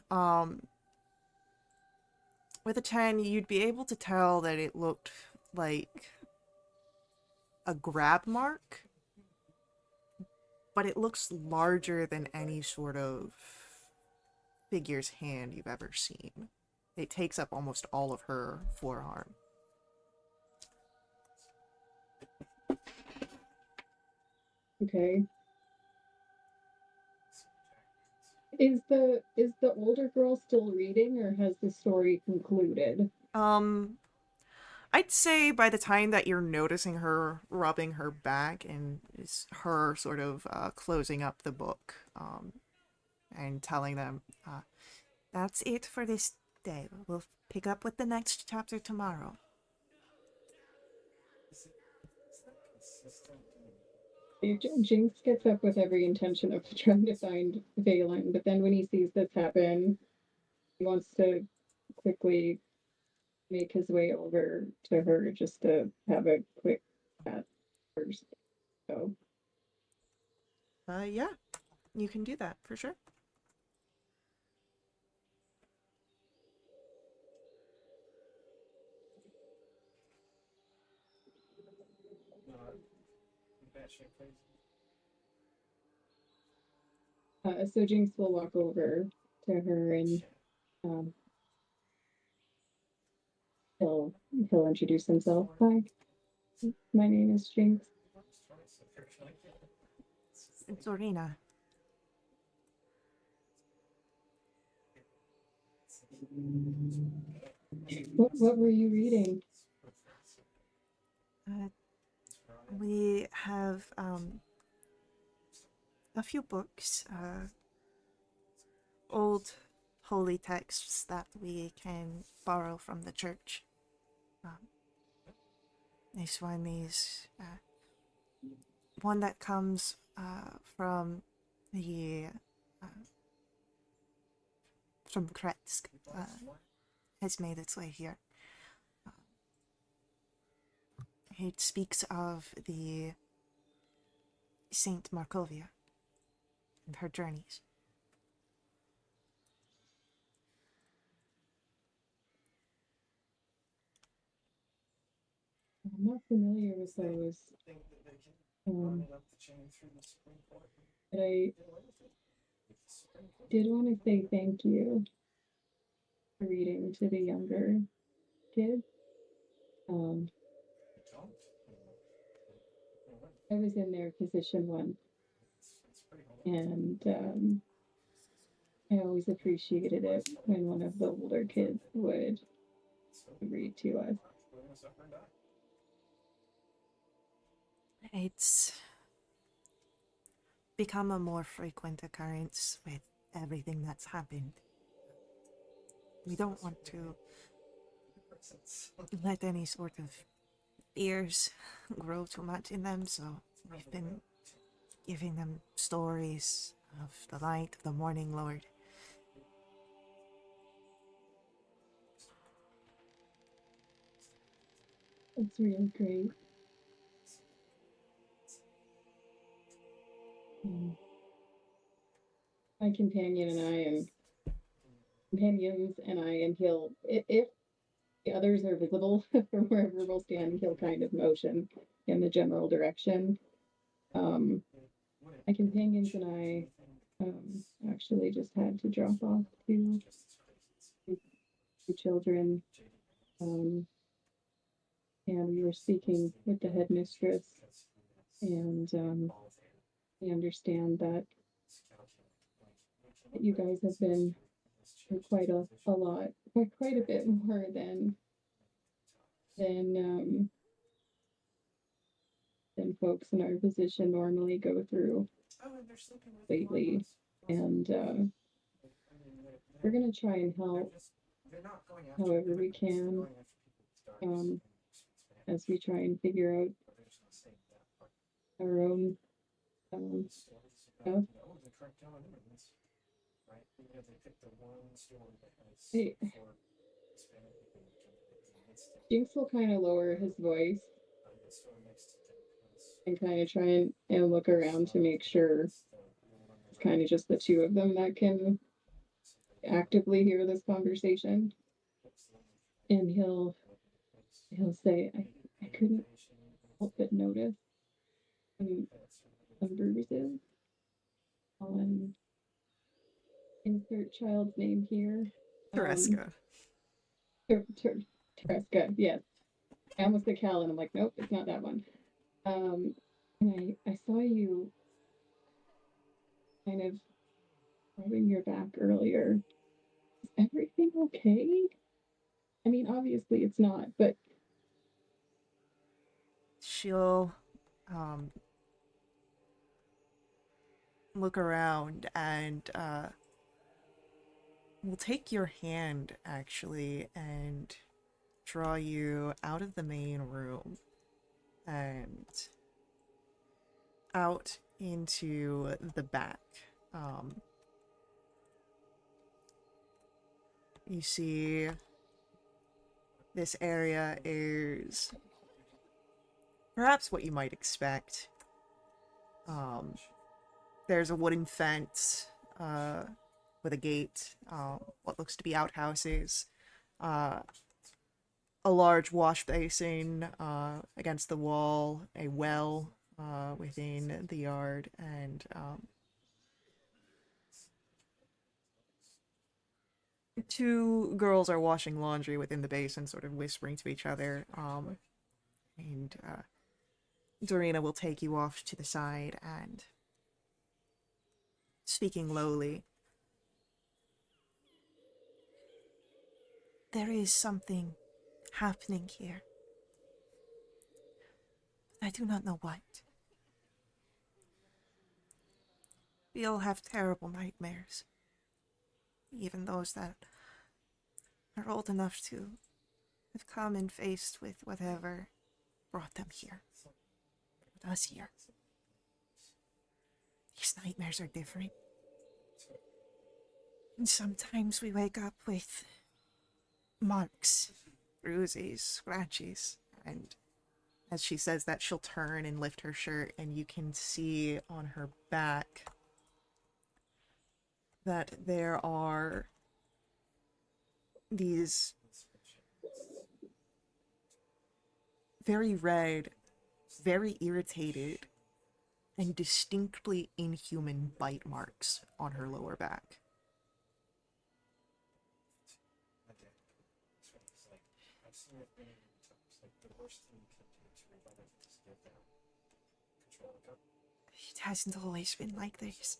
With a 10, you'd be able to tell that it looked like a grab mark, but it looks larger than any sort of figure's hand you've ever seen. It takes up almost all of her forearm. okay. Is the older girl still reading or has the story concluded? Um, I'd say by the time that you're noticing her rubbing her back and is her sort of closing up the book and telling them, that's it for this day. We'll pick up with the next chapter tomorrow. Jinx gets up with every intention of trying to find Valen, but then when he sees this happen, he wants to quickly make his way over to her just to have a quick chat first. So, Yeah, you can do that for sure. so Jinx will walk over to her and um, he'll he'll introduce himself. Hi, my name is Jinx. Zorina. What were you reading? Uh, we have a few books, old holy texts that we can borrow from the church. Um, this one is one that comes the uh, from Kretsk, has made its way here. It speaks of the Saint Markovia and her journeys. I'm not familiar with those, um, but I did want to say thank you for reading to the younger kids. I was in their position once, and I always appreciated it when one of the older kids would read to us. It's become a more frequent occurrence with everything that's happened. We don't want to let any sort of fears grow too much in them, so we've been giving them stories of the light of the morning lord. It's really great. My companions and I, and he'll, if the others are visible from wherever we'll stand, he'll kind of motion in the general direction. My companions and I actually just had to drop off two children, and we were speaking with the headmistress, and we understand that you guys have been through quite a lot, quite a bit more than than folks in our position normally go through lately, and we're gonna try and help however we can, as we try and figure out our own stuff. Hey, Jinx will kind of lower his voice and kind of try and look around to make sure it's kind of just the two of them that can actively hear this conversation. And he'll say, I couldn't help but notice some bruises on insert child's name here. Tereska. Tereska, yes. I almost said Cal, and I'm like, nope, it's not that one. And I saw you kind of rubbing your back earlier. Is everything okay? I mean, obviously it's not, but She'll look around and will take your hand actually and draw you out of the main room and out into the back. You see this area is perhaps what you might expect. There's a wooden fence with a gate, what looks to be outhouses, a large wash basin against the wall, a well within the yard, and two girls are washing laundry within the basin, sort of whispering to each other. And Dorina will take you off to the side and, speaking lowly, there is something happening here. I do not know what. We all have terrible nightmares. Even those that are old enough to have come and faced with whatever brought them here. Brought us here. These nightmares are different. And sometimes we wake up with marks, bruises, scratches, and as she says that, she'll turn and lift her shirt, and you can see on her back that there are these very red, very irritated, and distinctly inhuman bite marks on her lower back. It hasn't always been like this.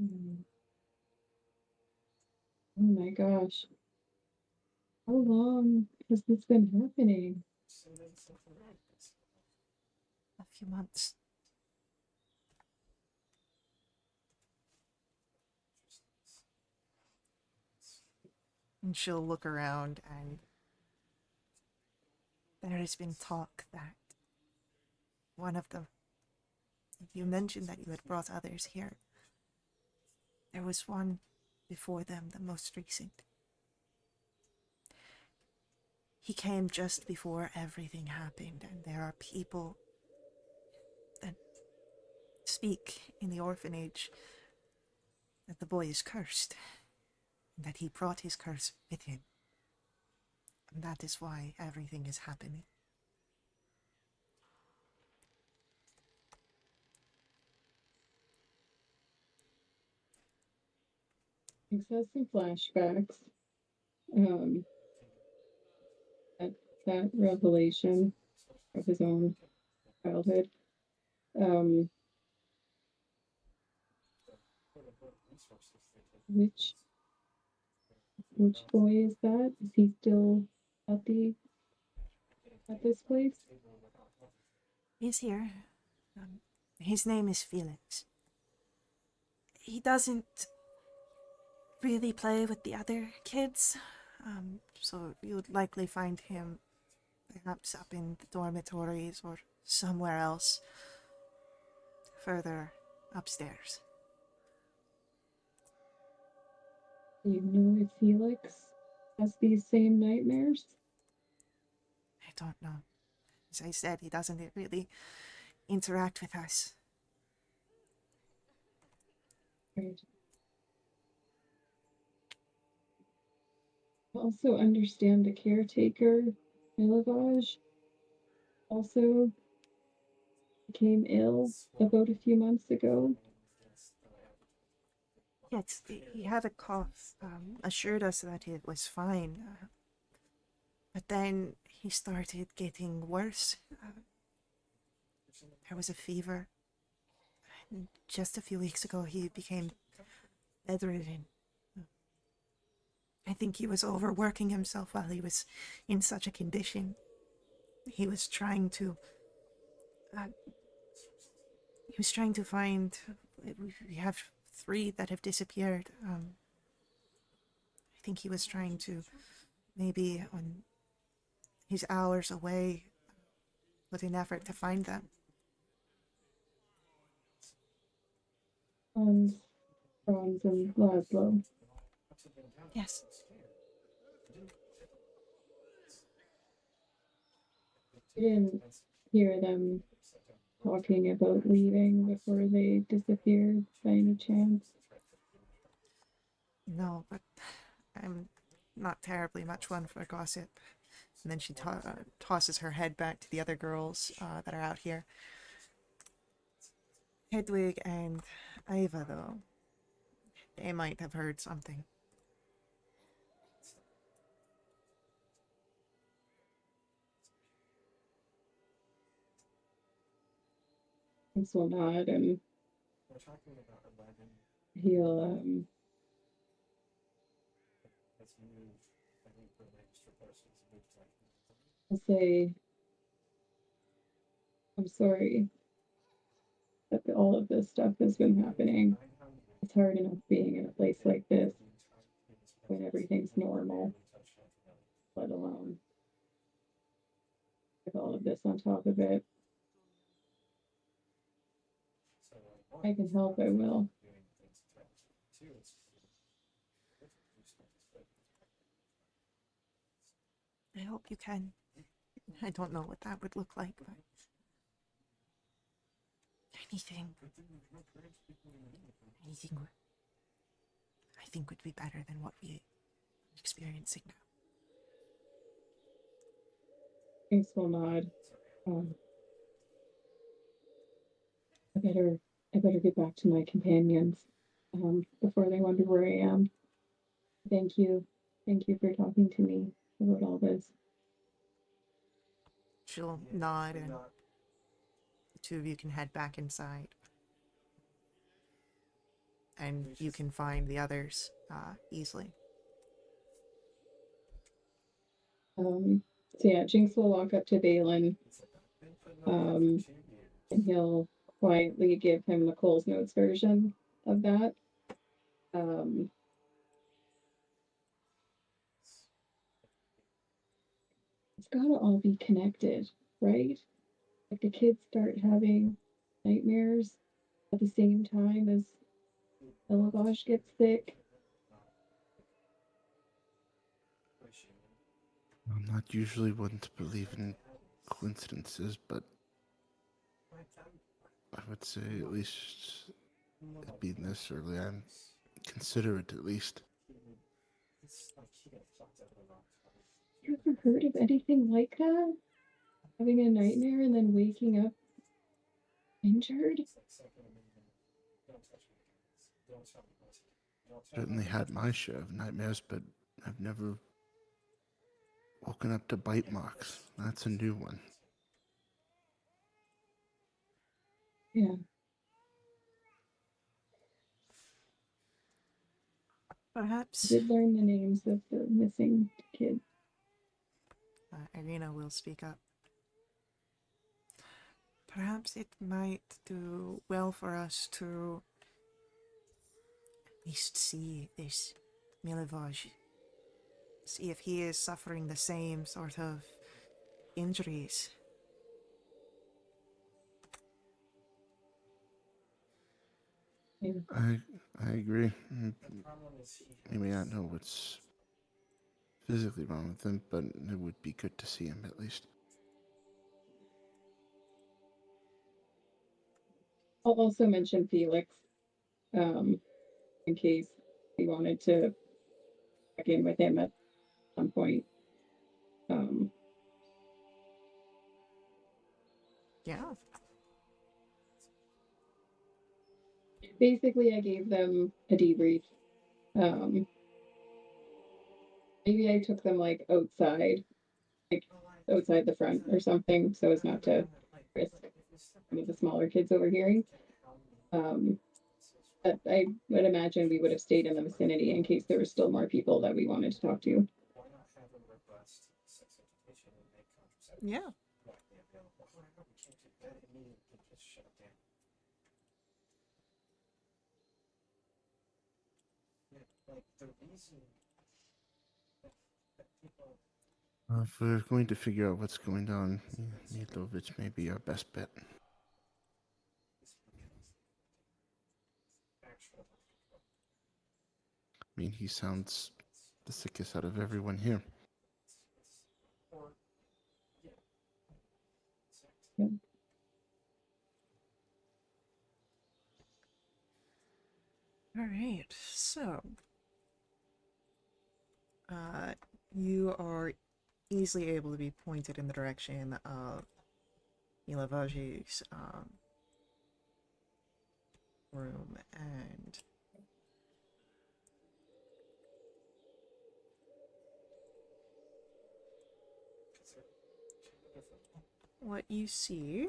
Mm. Oh my gosh. How long has this been happening? A few months. And she'll look around, and there has been talk that one of them, you mentioned that you had brought others here. There was one before them, the most recent. He came just before everything happened, and there are people that speak in the orphanage that the boy is cursed, and that he brought his curse with him. And that is why everything is happening. He has some flashbacks. Um, that, that revelation of his own childhood. Um, which which boy is that? Is he still at the at this place? He's here. His name is Felix. He doesn't really play with the other kids, so you would likely find him perhaps up in the dormitories or somewhere else further upstairs. Do you know if Felix has these same nightmares? I don't know. As I said, he doesn't really interact with us. Right. I also understand the caretaker, Milavage, also became ill about a few months ago. Yes, he had a cough, assured us that it was fine. But then he started getting worse. There was a fever. And just a few weeks ago, he became bedridden. I think he was overworking himself while he was in such a condition. He was trying to. Uh, he was trying to find. We have 3 that have disappeared. I think he was trying to, maybe on his hours away, put in effort to find them. Franz, Franz and Laszlo. Yes. You didn't hear them talking about leaving before they disappeared by any chance? No, but I'm not terribly much one for gossip. And then she tosses her head back to the other girls that are out here. Hedwig and Ava, though, they might have heard something. This will nod and he'll I'll say I'm sorry that all of this stuff has been happening. It's hard enough being in a place like this when everything's normal, let alone with all of this on top of it. I can help, I will. I hope you can. I don't know what that would look like, but anything, anything I think would be better than what we're experiencing now. Thanks will nod. A better I better get back to my companions before they wonder where I am. Thank you. Thank you for talking to me about all this. She'll nod, and the two of you can head back inside. And you can find the others easily. So yeah, Jinx will walk up to Balin, and he'll quietly give him the Coles Notes version of that. Um, it's gotta all be connected, right? Like the kids start having nightmares at the same time as Elevage gets sick. I'm not usually one to believe in coincidences, but I would say at least it being this early, I'm considerate at least. You ever heard of anything like that? Having a nightmare and then waking up injured? Certainly had my share of nightmares, but I've never woken up to bite marks. That's a new one. Yeah. I Perhaps did learn the names of the missing kids. Irina will speak up. Perhaps it might do well for us to at least see this Milivoj. See if he is suffering the same sort of injuries. Yeah. I agree. We may not know what's physically wrong with him, but it would be good to see him at least. I'll also mention Felix, um, in case we wanted to check in with him at some point. Um, Yeah. Basically, I gave them a debrief. Um, Maybe I took them like outside the front or something, so as not to risk some of the smaller kids overhearing. Um, but I would imagine we would have stayed in the vicinity in case there were still more people that we wanted to talk to. Yeah. If we're going to figure out what's going on, Milovich may be our best bet. I mean, he sounds the sickest out of everyone here. Yeah. All right. So, you are easily able to be pointed in the direction of Milivoj's room, and what you see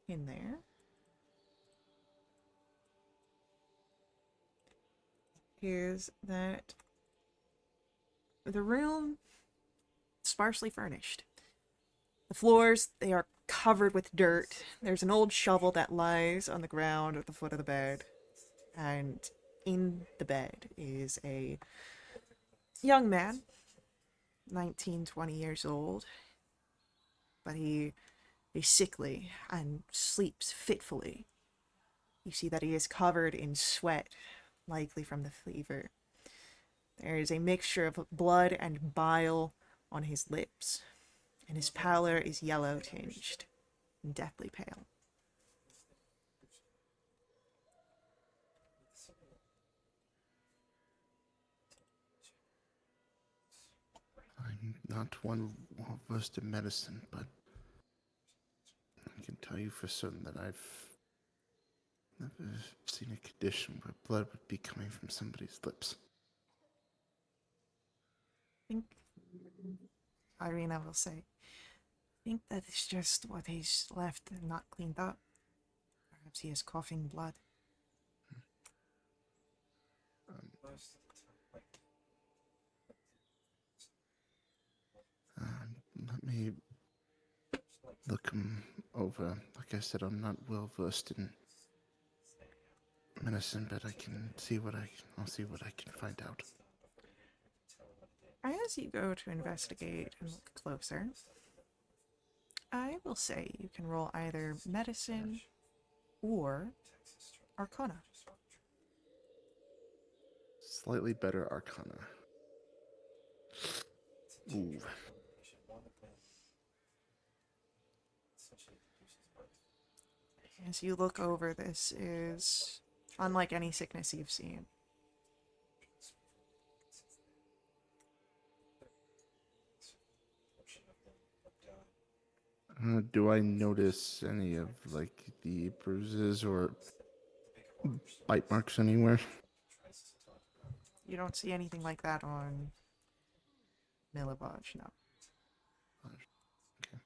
in there is that the room is sparsely furnished. The floors, they are covered with dirt. There's an old shovel that lies on the ground at the foot of the bed. And in the bed is a young man, 19, 20 years old. But he is sickly and sleeps fitfully. You see that he is covered in sweat, likely from the fever. There is a mixture of blood and bile on his lips, and his pallor is yellow tinged and deathly pale. I'm not one versed in medicine, but I can tell you for certain that I've Never seen a condition where blood would be coming from somebody's lips. I think Irina will say, I think that is just what he's left and not cleaned up. Perhaps he is coughing blood. Let me look him over. Like I said, I'm not well versed in medicine, but I can see what I'll see what I can find out. As you go to investigate and look closer, I will say you can roll either medicine or arcana. Slightly better arcana. Ooh. As you look over, this is unlike any sickness you've seen. Do I notice any of like the bruises or bite marks anywhere? You don't see anything like that on Milivoj, no. Okay.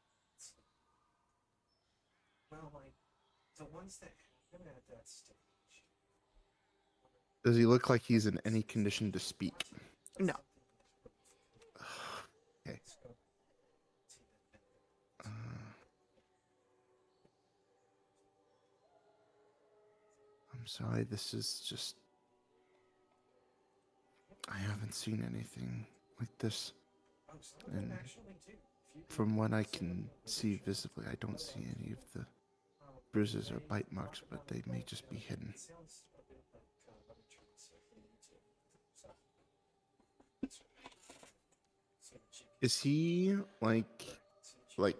Does he look like he's in any condition to speak? No. Okay. I'm sorry, this is just... I haven't seen anything like this. And from what I can see visibly, I don't see any of the bruises or bite marks, but they may just be hidden. Is he like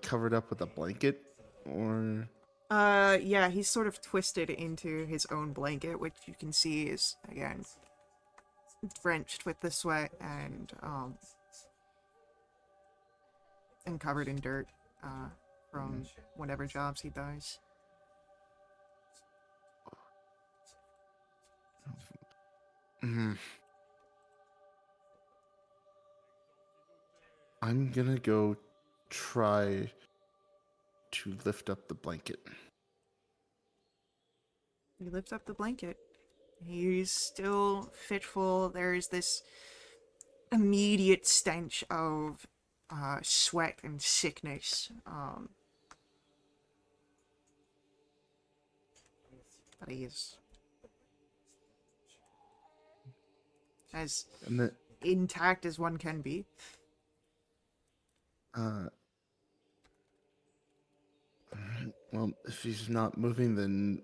covered up with a blanket, or Yeah, he's sort of twisted into his own blanket, which you can see is, again, drenched with the sweat and covered in dirt, from whatever jobs he does. Mhm. I'm gonna go try to lift up the blanket. You lift up the blanket. He's still fitful. There's this immediate stench of sweat and sickness. But he is as And then, intact as one can be. well, if he's not moving, then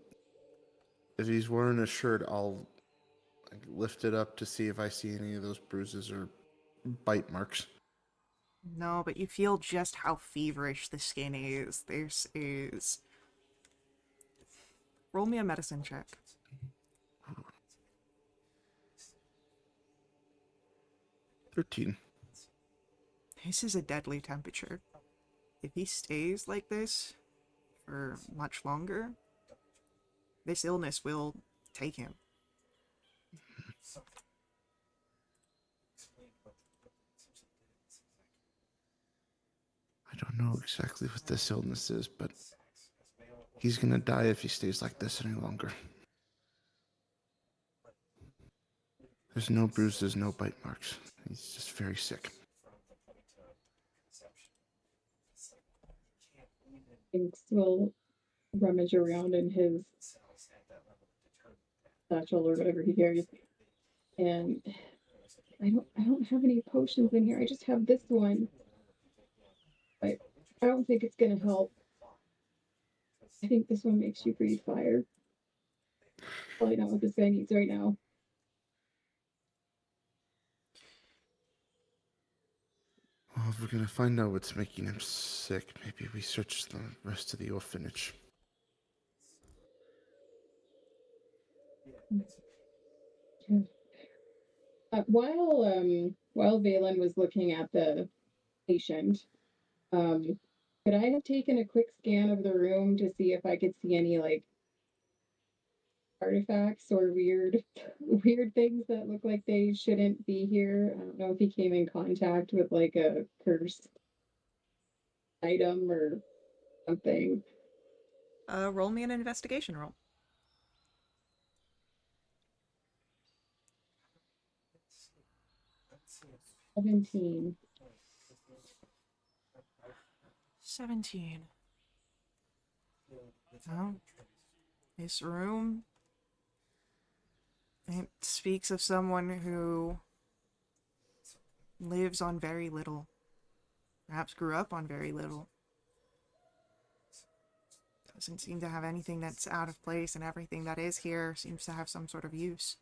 if he's wearing a shirt, I'll lift it up to see if I see any of those bruises or bite marks. No, but you feel just how feverish the skin is. This is... Roll me a medicine check. 13. This is a deadly temperature. If he stays like this for much longer, this illness will take him. I don't know exactly what this illness is, but he's gonna die if he stays like this any longer. There's no bruises, no bite marks. He's just very sick. Jinx will rummage around in his satchel or whatever he carries, and I don't have any potions in here. I just have this one, but I don't think it's gonna help. I think this one makes you breathe fire. Probably not what this guy needs right now. Well, if we're gonna find out what's making him sick, maybe we search the rest of the orphanage. Yeah. While Valen was looking at the patient, could I have taken a quick scan of the room to see if I could see any like artifacts or weird things that look like they shouldn't be here. I don't know if he came in contact with like a cursed item or something. Roll me an investigation roll. Let's see. 17. 17. Oh, this room, it speaks of someone who lives on very little. Perhaps grew up on very little. Doesn't seem to have anything that's out of place, and everything that is here seems to have some sort of use.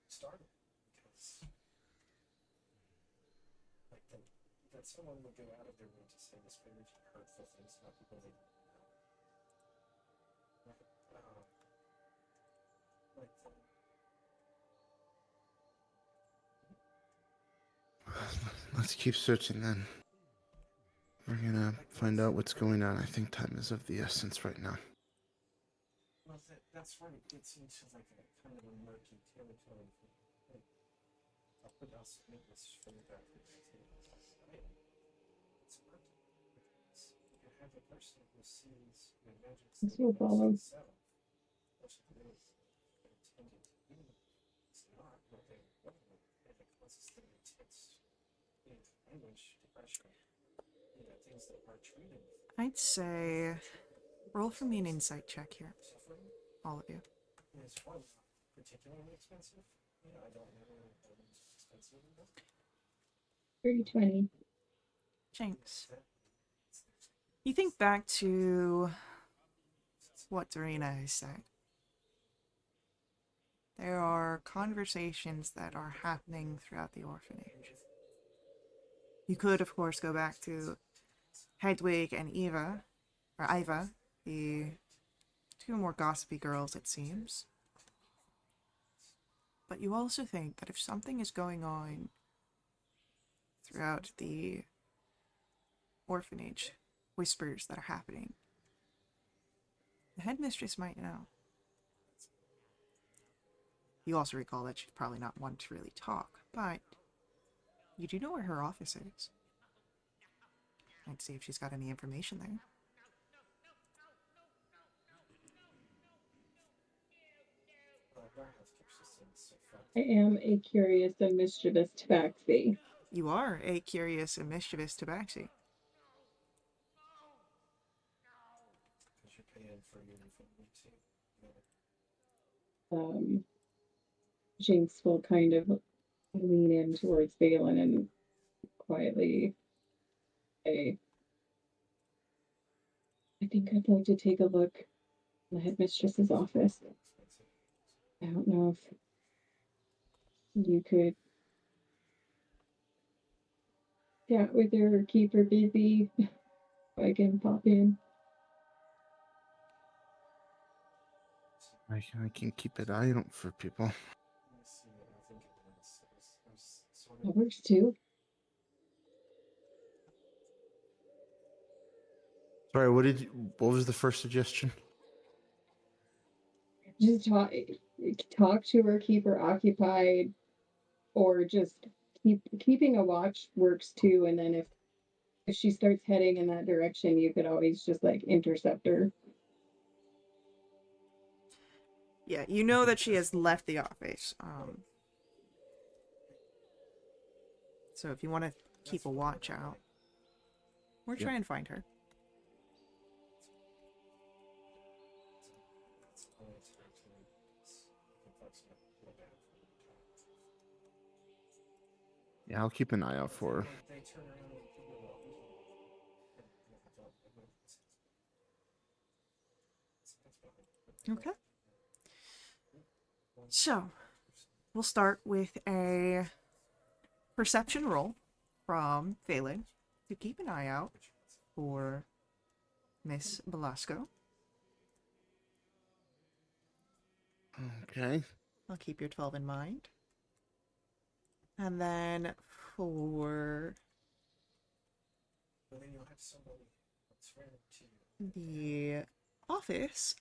Started because like that someone would go out of their way to say disparaging, hurtful things about people they don't know. Like Let's keep searching then. We're gonna find out what's going on. I think time is of the essence right now. well, that's right. It seems like a kind of a murky territory. Like, I'll put out some this for the back. It's murky. You have a person who sees your magic This will follow. itself. Which really intended to be. It's not what they want. And it causes them intense anguish, depression, things that are treated. I'd say roll for me an insight check here, Suffering all of you. is one particularly expensive. I don't know what is expensive enough. 20. Jinx. You think back to what Dorina has said. There are conversations that are happening throughout the orphanage. You could, of course, go back to Hedwig and Eva, or Iva, the two more gossipy girls, it seems. But you also think that if something is going on throughout the orphanage, whispers that are happening, the headmistress might know. You also recall that she's probably not one to really talk, but you do know where her office is. I'd see if she's got any information there. I am a curious and mischievous tabaxi. You are a curious and mischievous tabaxi. Because you're paying for your food too. Jinx will kind of lean in towards Valen and quietly say, I think I'd like to take a look in the headmistress's office. I don't know if you could chat with her or keep her busy. I can pop in. I can keep an eye out for people. That works too. Sorry, what was the first suggestion? Just talk to her, keep her occupied, or just keeping a watch works too. And then if she starts heading in that direction, you could always just like intercept her. Yeah, you know that she has left the office. So if you want to keep a watch out, or try and find her. Yeah, I'll keep an eye out for her. Okay. So, we'll start with a perception roll from Phelan to keep an eye out for Miss Velasco. Okay. I'll keep your 12 in mind. And then for But then you'll have somebody It's right up to you. the office,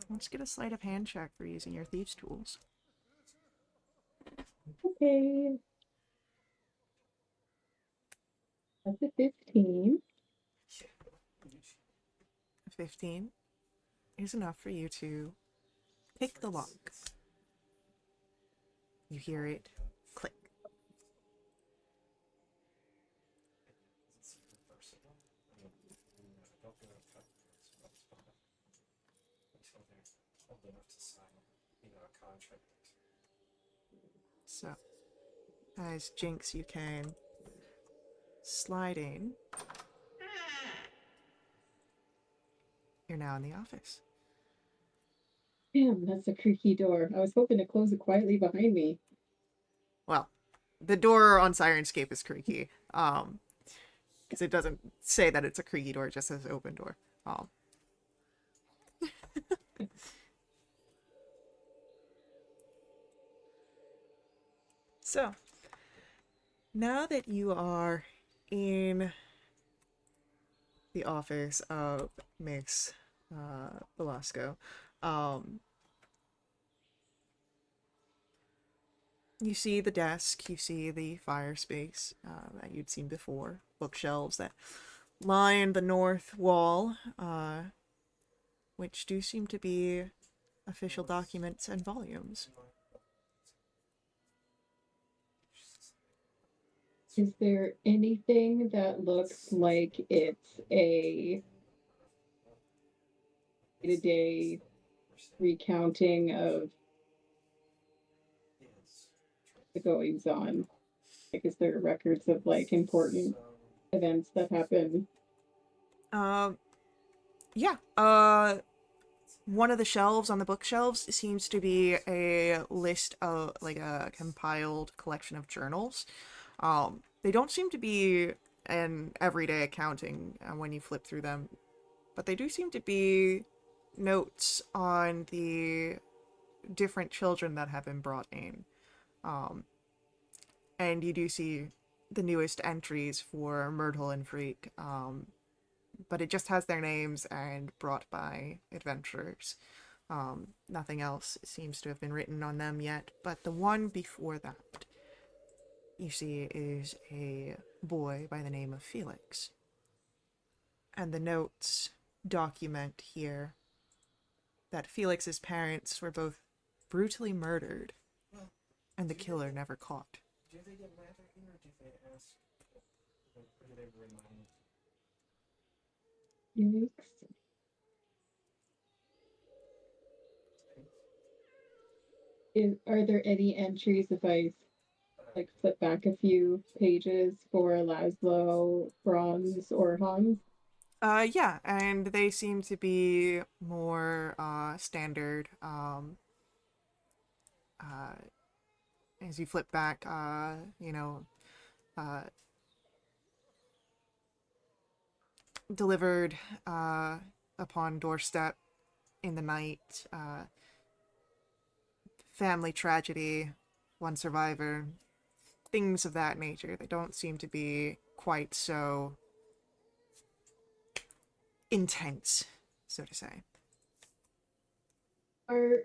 let's get a sleight of hand check for using your thieves' tools. Okay. That's a 15. 15 is enough for you to pick the lock. You hear it click. It's reversible. I don't think I've cut this from the spot until they're old enough to sign, a contract. So, as Jinx, you can slide in. You're now in the office. Damn, that's a creaky door. I was hoping to close it quietly behind me. Well, the door on Sirenscape is creaky. Because it doesn't say that it's a creaky door, it just says open door. So, now that you are in the office of Miss Velasco, you see the desk, you see the fire space that you'd seen before, bookshelves that line the north wall, which do seem to be official documents and volumes. Is there anything that looks like it's a day-to-day recounting of the goings on? Like, is there records of like important events that happen? Yeah. One of the shelves on the bookshelves seems to be a list of like a compiled collection of journals. They don't seem to be an everyday accounting when you flip through them, but they do seem to be notes on the different children that have been brought in. And you do see the newest entries for Myrtle and Freak, but it just has their names and brought by adventurers. Nothing else seems to have been written on them yet, but the one before that you see is a boy by the name of Felix. And the notes document here that Felix's parents were both brutally murdered and the killer never caught. Do they get mad at you, or do they ask, or do they remind? Yikes. Are there any entries if I like flip back a few pages for Laszlo, Franz, or Hans? Yeah, and they seem to be more standard. As you flip back, uh, delivered upon doorstep in the night, family tragedy, one survivor, things of that nature. They don't seem to be quite so intense, so to say. Are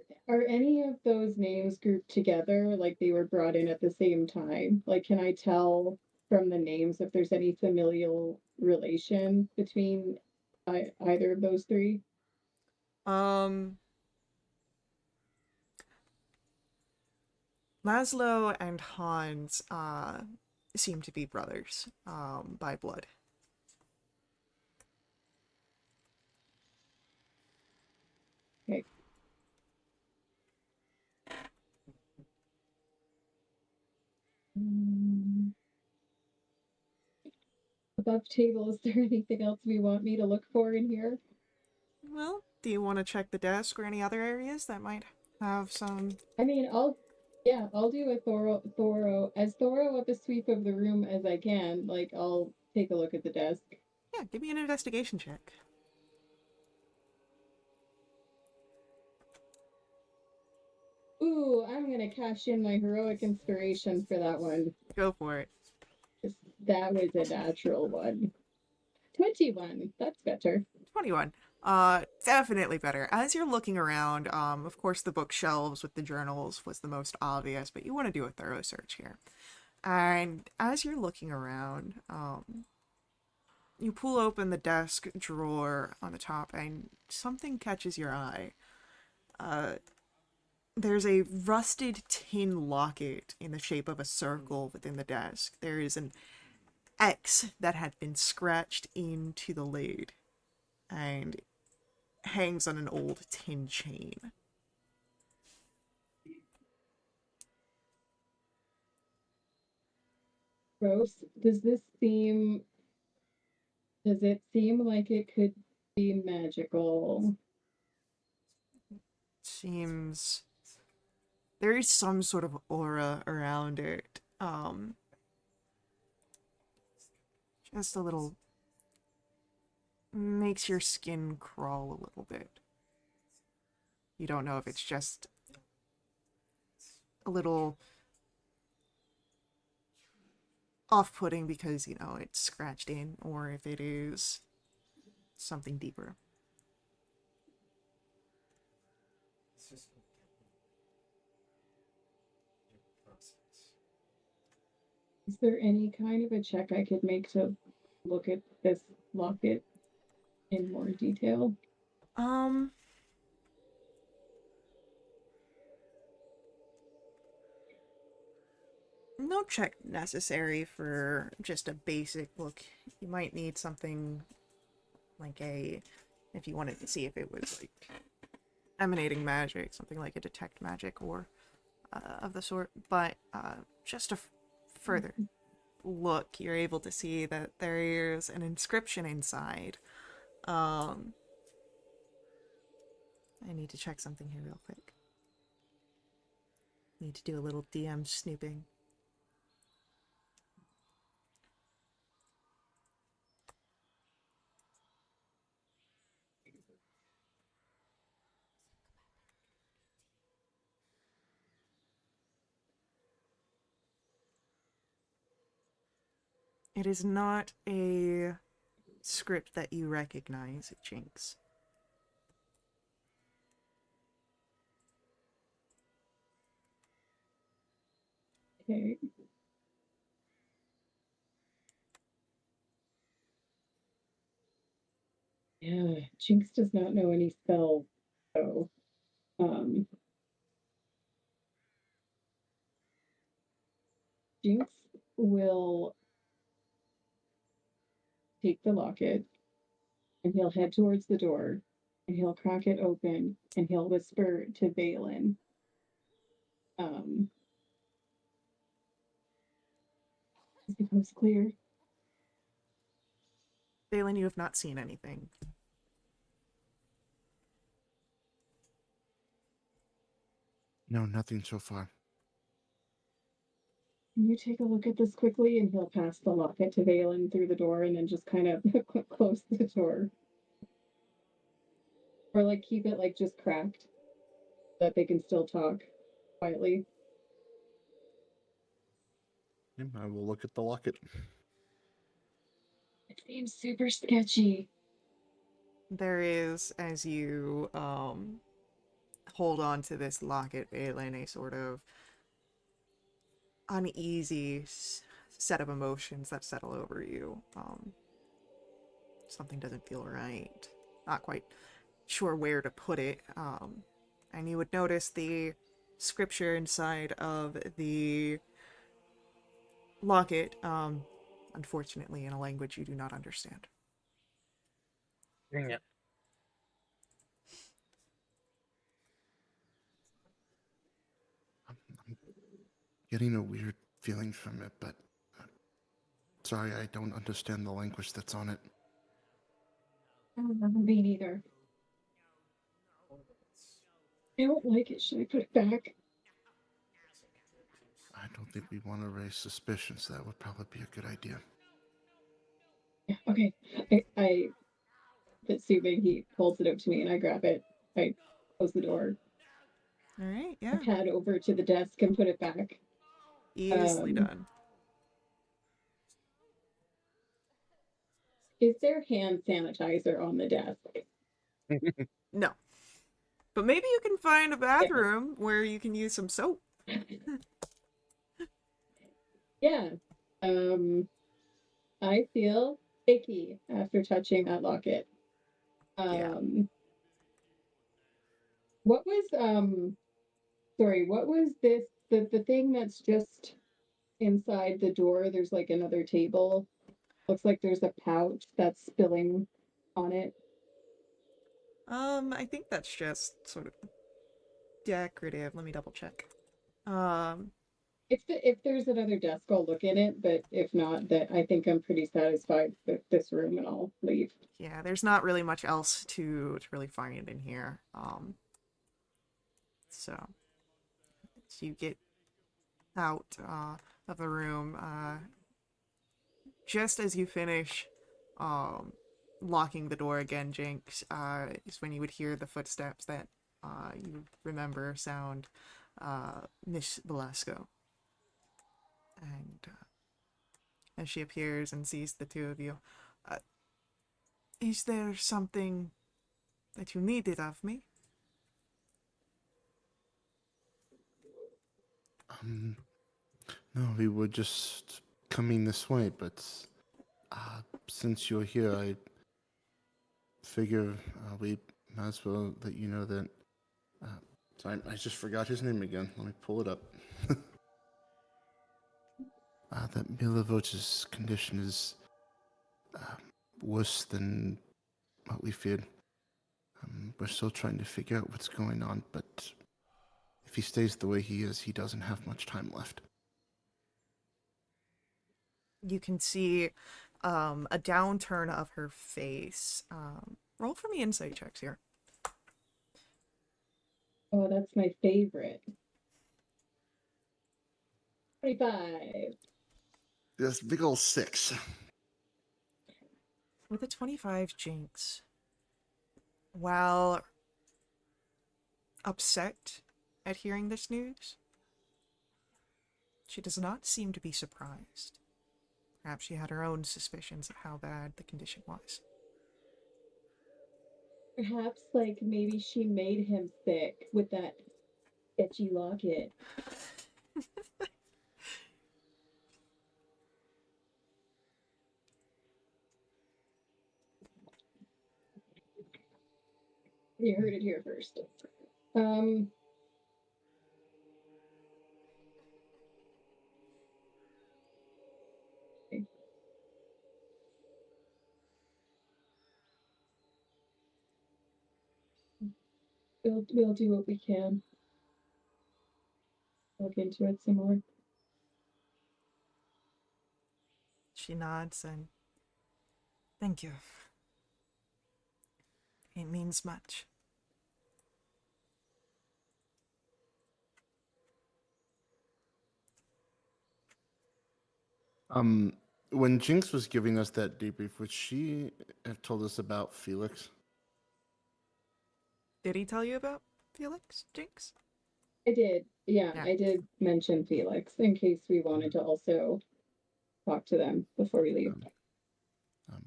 any of those names grouped together like they were brought in at the same time? Like, can I tell from the names if there's any familial relation between either of those three? Um, Laszlo and Hans seem to be brothers by blood. Okay. Above table, is there anything else we want me to look for in here? Well, do you want to check the desk or any other areas that might have some? I mean, I'll do a thorough of a sweep of the room as I can. Like, I'll take a look at the desk. Yeah, give me an investigation check. Ooh, I'm gonna cash in my heroic inspiration for that one. Go for it. That was a natural one. 21. That's better. 21. Definitely better. As you're looking around, of course, the bookshelves with the journals was the most obvious, but you want to do a thorough search here. And as you're looking around, you pull open the desk drawer on the top, and something catches your eye. Uh, there's a rusted tin locket in the shape of a circle within the desk. There is an X that had been scratched into the lid and hangs on an old tin chain. Gross. Does it seem like it could be magical? Seems there is some sort of aura around it. Just a little makes your skin crawl a little bit. You don't know if it's just a little off-putting because, it's scratched in, or if it is something deeper. It's just your process. Is there any kind of a check I could make to look at this locket in more detail? Um, no check necessary for just a basic look. You might need something like if you wanted to see if it was like emanating magic, something like a detect magic or of the sort. But just a further look, you're able to see that there is an inscription inside. Um, I need to check something here real quick. Need to do a little DM snooping. It is not a script that you recognize, Jinx. Okay. Yeah, Jinx does not know any spells, so um, Jinx will take the locket and he'll head towards the door and he'll crack it open and he'll whisper to Valen, um, is the coast clear? Balin, you have not seen anything. No, nothing so far. Can you take a look at this quickly? And he'll pass the locket to Valen through the door and then just kind of close the door. Or like keep it like just cracked so that they can still talk quietly. I will look at the locket. It seems super sketchy. There is, as you hold on to this locket, Balin, a sort of uneasy set of emotions that settle over you. Something doesn't feel right. Not quite sure where to put it. And you would notice the scripture inside of the locket, unfortunately, in a language you do not understand. Dang it. I'm getting a weird feeling from it, but sorry, I don't understand the language that's on it. Me neither. I don't like it. Should I put it back? I don't think we want to raise suspicions. That would probably be a good idea. Yeah, okay. I assuming he holds it up to me and I grab it. I close the door. All right, I yeah. pad over to the desk and put it back. Easily done. Is there hand sanitizer on the desk? No. But maybe you can find a bathroom where you can use some soap. Yeah. I feel icky after touching that locket. Yeah. What was sorry, what was this the thing that's just inside the door? There's like another table. Looks like there's a pouch that's spilling on it. I think that's just sort of decorative. Let me double check. Um, If there's another desk, I'll look in it, but if not, that I think I'm pretty satisfied with this room and I'll leave. yeah, there's not really much else to really find in here. So you get out of the room just as you finish locking the door again, Jinx, is when you would hear the footsteps that you remember sound Miss Velasco. And as she appears and sees the two of you, uh, is there something that you needed of me? Um, no, we were just coming this way, but since you're here, I figure we might as well let you know that. Uh, sorry, I just forgot his name again. Let me pull it up. That Milivoch's condition is worse than what we feared. We're still trying to figure out what's going on, but if he stays the way he is, he doesn't have much time left. You can see a downturn of her face. Roll for me insight checks here. Oh, that's my favorite. 25. This big old 6. With a 25, Jinx, while upset at hearing this news, she does not seem to be surprised. Perhaps she had her own suspicions of how bad the condition was. Perhaps, like, maybe she made him sick with that sketchy locket. You heard it here first. Um, we'll do what we can. Look into it some more. She nods and, thank you. It means much. When Jinx was giving us that debrief, would she have told us about Felix? Did he tell you about Felix, Jinx? I did. Yeah, Yeah. I did mention Felix in case we wanted to also talk to them before we leave. Um,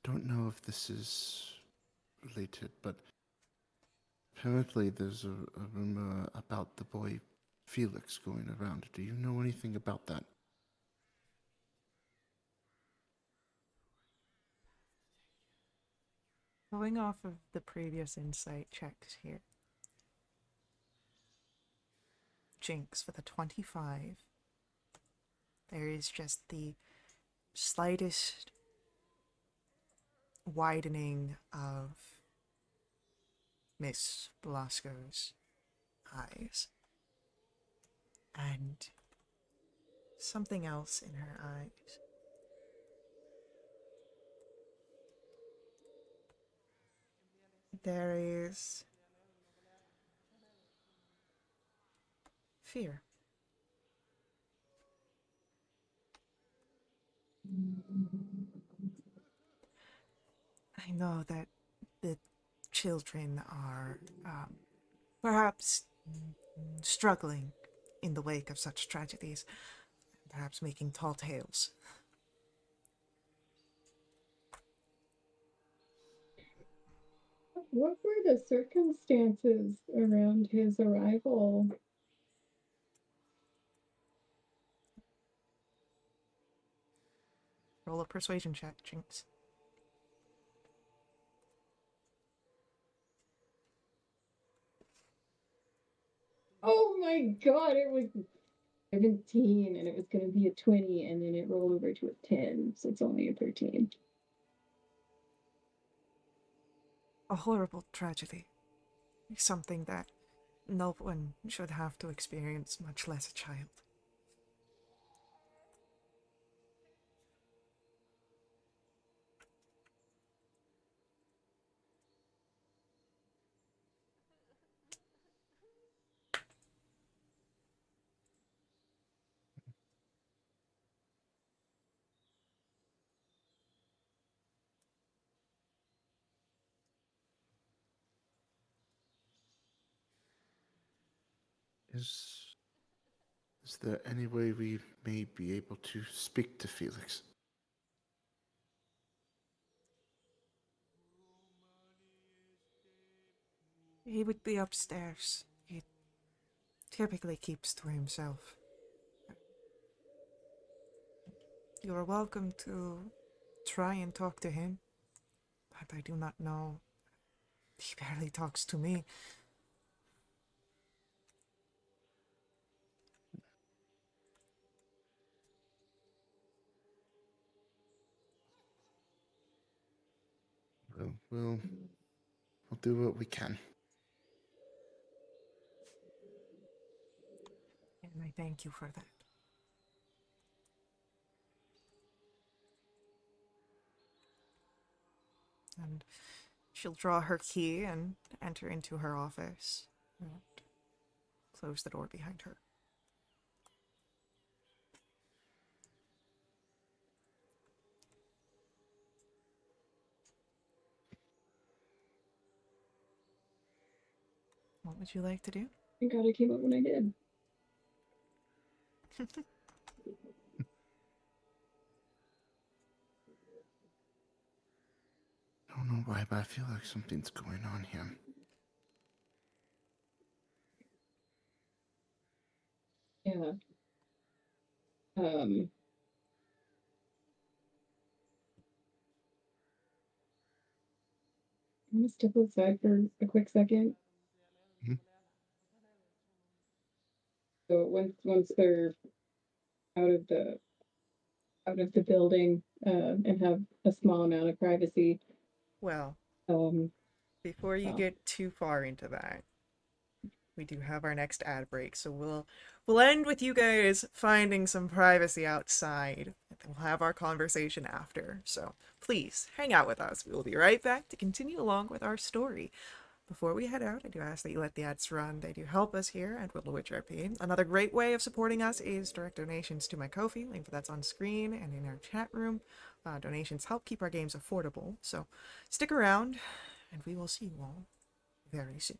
don't know if this is related, but apparently there's a rumor about the boy Felix going around. Do you know anything about that? Going off of the previous insight checks here, Jinx with a 25, there is just the slightest widening of Miss Velasco's eyes. And something else in her eyes. There is fear. I know that the children are perhaps struggling in the wake of such tragedies. perhaps making tall tales. What were the circumstances around his arrival? Roll a persuasion check, Jinx. Oh my god, it was 17 and it was going to be a 20 and then it rolled over to a 10, so it's only a 13. A horrible tragedy. Something that no one should have to experience, much less a child. Is is there any way we may be able to speak to Felix? He would be upstairs. He typically keeps to himself. You are welcome to try and talk to him, but I do not know. He barely talks to me. Well, we'll do what we can. And I thank you for that. And she'll draw her key and enter into her office and close the door behind her. What would you like to do? Thank god I came up when I did. I don't know why, but I feel like something's going on here. Yeah. Um, I'm gonna step outside for a quick second. Mhm. So once they're out of the building and have a small amount of privacy. Well, Um, before you well, get too far into that, we do have our next ad break, so we'll end with you guys finding some privacy outside, and then we'll have our conversation after. So please hang out with us. We will be right back to continue along with our story. Before we head out, I do ask that you let the ads run. They do help us here at Whittle Witch RP. Another great way of supporting us is direct donations to my Ko-fi. Link for that's on screen and in our chat room. Donations help keep our games affordable. So stick around, and we will see you all very soon.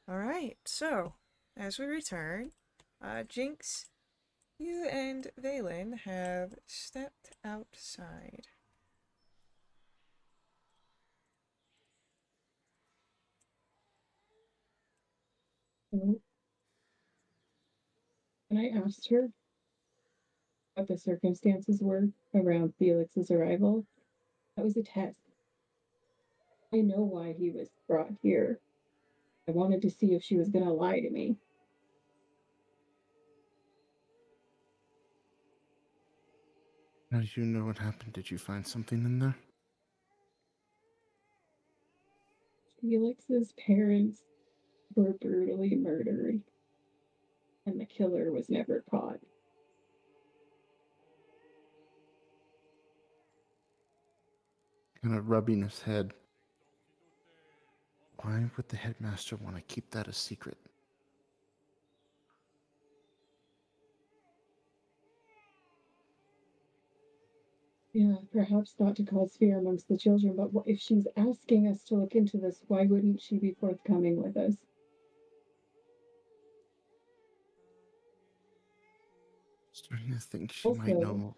Alright, so, as we return, Jinx, you and Valen have stepped outside. And I asked her what the circumstances were around Felix's arrival. That was a test. I know why he was brought here. I wanted to see if she was going to lie to me. How do you know what happened? Did you find something in there? Felix's parents were brutally murdered, and the killer was never caught. Kind of rubbing his head. Why would the headmaster want to keep that a secret? Yeah, perhaps not to cause fear amongst the children, but if she's asking us to look into this, why wouldn't she be forthcoming with us? Starting to think she might Also, know.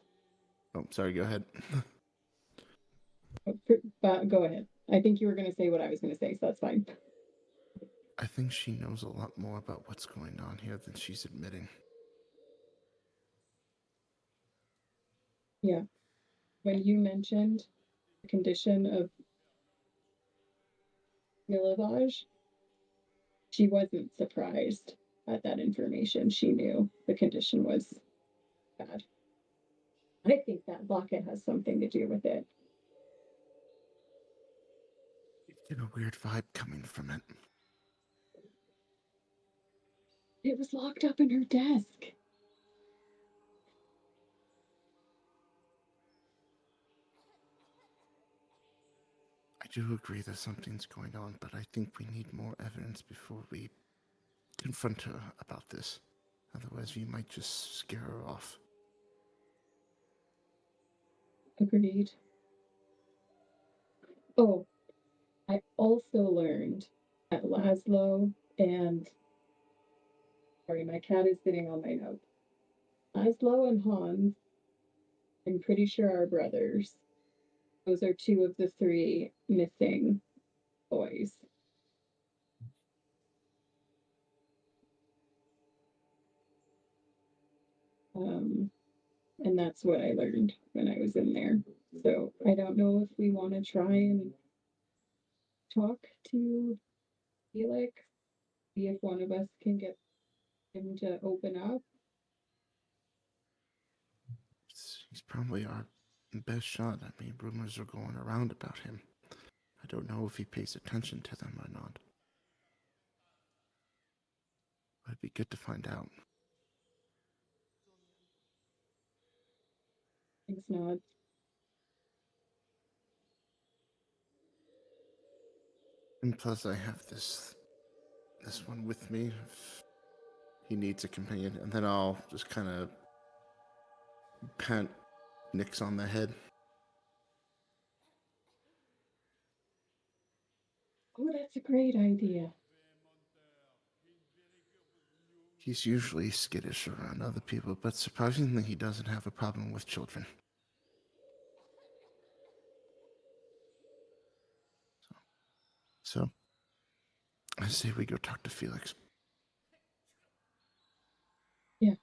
Oh, sorry, go ahead. go ahead. I think you were going to say what I was going to say, so that's fine. I think she knows a lot more about what's going on here than she's admitting. Yeah. When you mentioned the condition of Milavage, she wasn't surprised at that information. She knew the condition was bad. I think that locket has something to do with it. Get a weird vibe coming from it. It was locked up in her desk. I do agree that something's going on, but I think we need more evidence before we confront her about this. Otherwise, we might just scare her off. Agreed. Oh, I also learned that Laszlo and sorry, my cat is sitting on my note. Laszlo and Hans, I'm pretty sure are brothers. Those are two of the three missing boys. Um, and that's what I learned when I was in there. So I don't know if we want to try and talk to Felix, see if one of us can get him to open up. He's probably our best shot. I mean, rumors are going around about him. I don't know if he pays attention to them or not. But it'd be good to find out. Thanks, Nod. And plus, I have this one with me. If he needs a companion, and then I'll just kind of pat Nix on the head. Oh, that's a great idea. He's usually skittish around other people, but surprisingly, he doesn't have a problem with children. So I say we go talk to Felix. Yeah.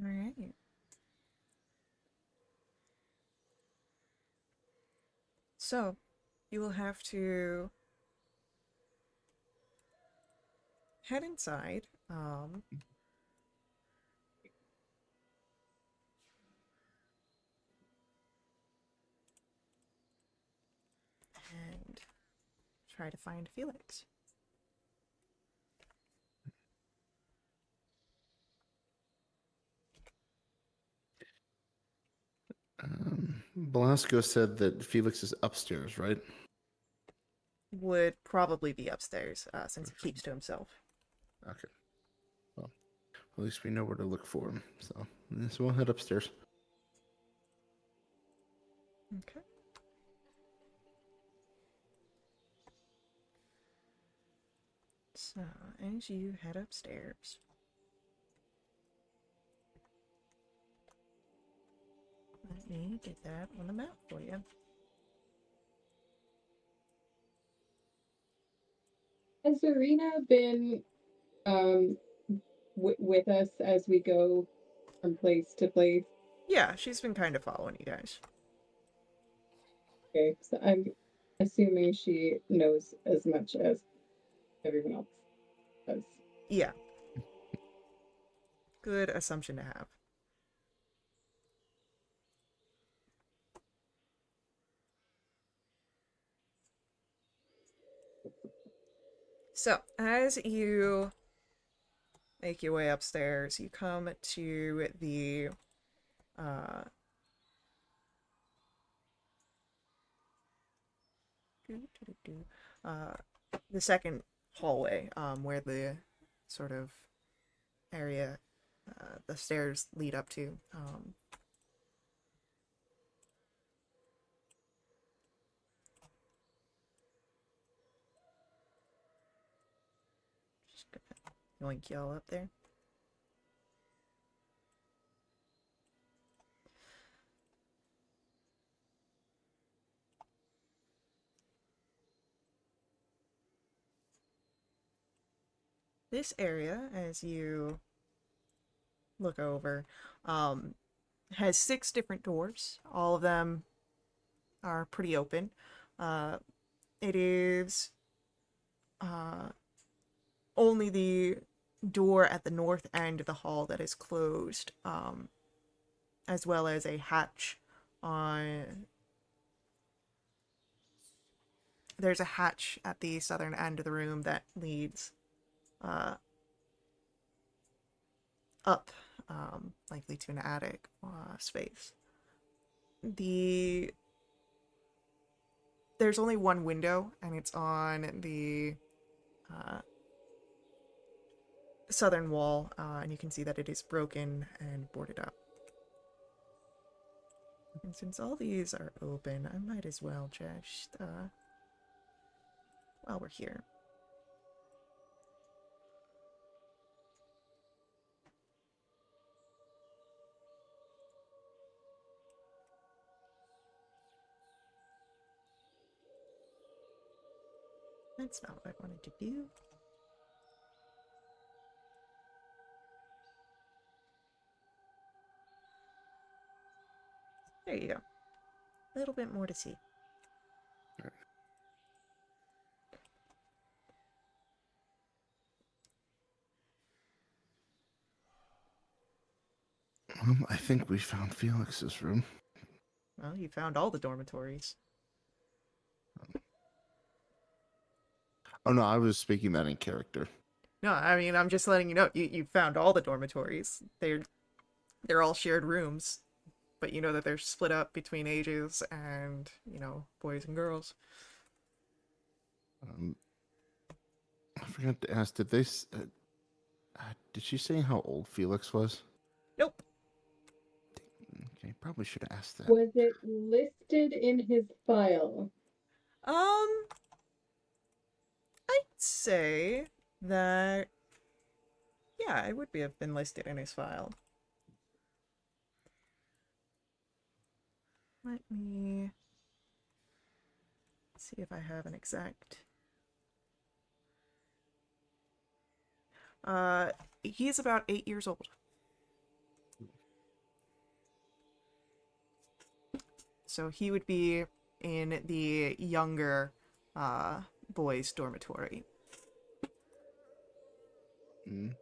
Alright. So, you will have to head inside. And try to find Felix. Belasco said that Felix is upstairs, right? Would probably be upstairs, since he keeps to himself. Okay. Well, at least we know where to look for him. So we'll head upstairs. Okay. So, as you head upstairs, let me get that on the map for you. Has Serena been um with us as we go from place to place? Yeah, she's been kind of following you guys. Okay, so I'm assuming she knows as much as everyone else does. Yeah. Good assumption to have. So, as you make your way upstairs, you come to uh, uh, the second hallway, where the sort of area the stairs lead up to. Just gonna yoink y'all up there. This area, as you look over, has 6 different doors. All of them are pretty open. Uh, it is only the door at the north end of the hall that is closed, as well as a hatch on. There's a hatch at the southern end of the room that leads up, likely to an attic space. There's only one window, and it's on the southern wall, and you can see that it is broken and boarded up. And since all these are open, I might as well just, while we're here. That's not what I wanted to do. There you go. A little bit more to see. I think we found Felix's room. Well, you found all the dormitories. Oh no, I was speaking that in character. No, I mean, I'm just letting you know, you found all the dormitories. They're all shared rooms, but you know that they're split up between ages and, boys and girls. I forgot to ask. Did she say how old Felix was? Nope. Okay, probably should have asked that. Was it listed in his file? Um, I'd say that, yeah, it would have been listed in his file. Let me see if I have an exact. He's about 8 years old. So he would be in the younger boys' dormitory. Mm.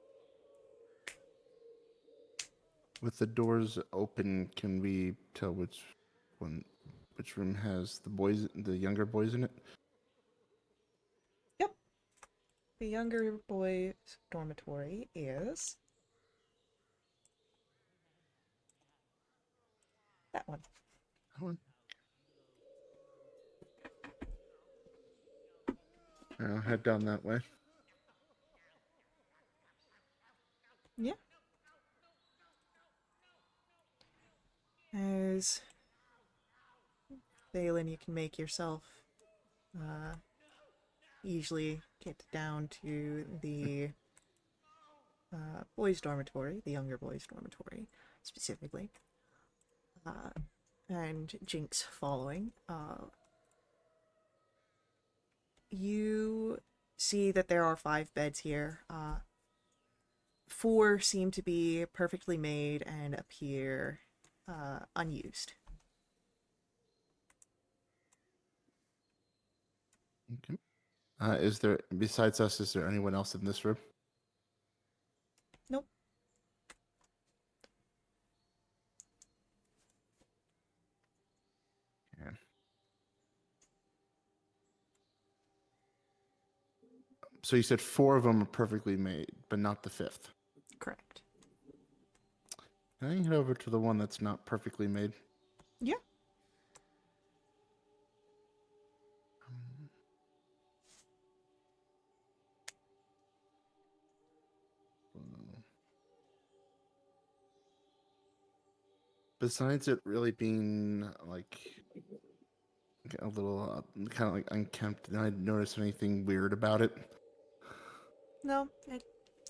With the doors open, can we tell which room has the younger boys in it? Yep. The younger boys' dormitory is that one. That one. I'll head down that way. Yeah. As Balin, you can make yourself usually get down to the boys' dormitory, the younger boys' dormitory specifically, and Jinx following. You see that there are 5 beds here. 4 seem to be perfectly made and appear unused. Okay. Is there, besides us, is there anyone else in this room? Nope. Yeah. So you said 4 of them are perfectly made, but not the 5th. Correct. Can I head over to the one that's not perfectly made? Yeah. Besides it really being like a little kind of like unkempt, did I notice anything weird about it? No, it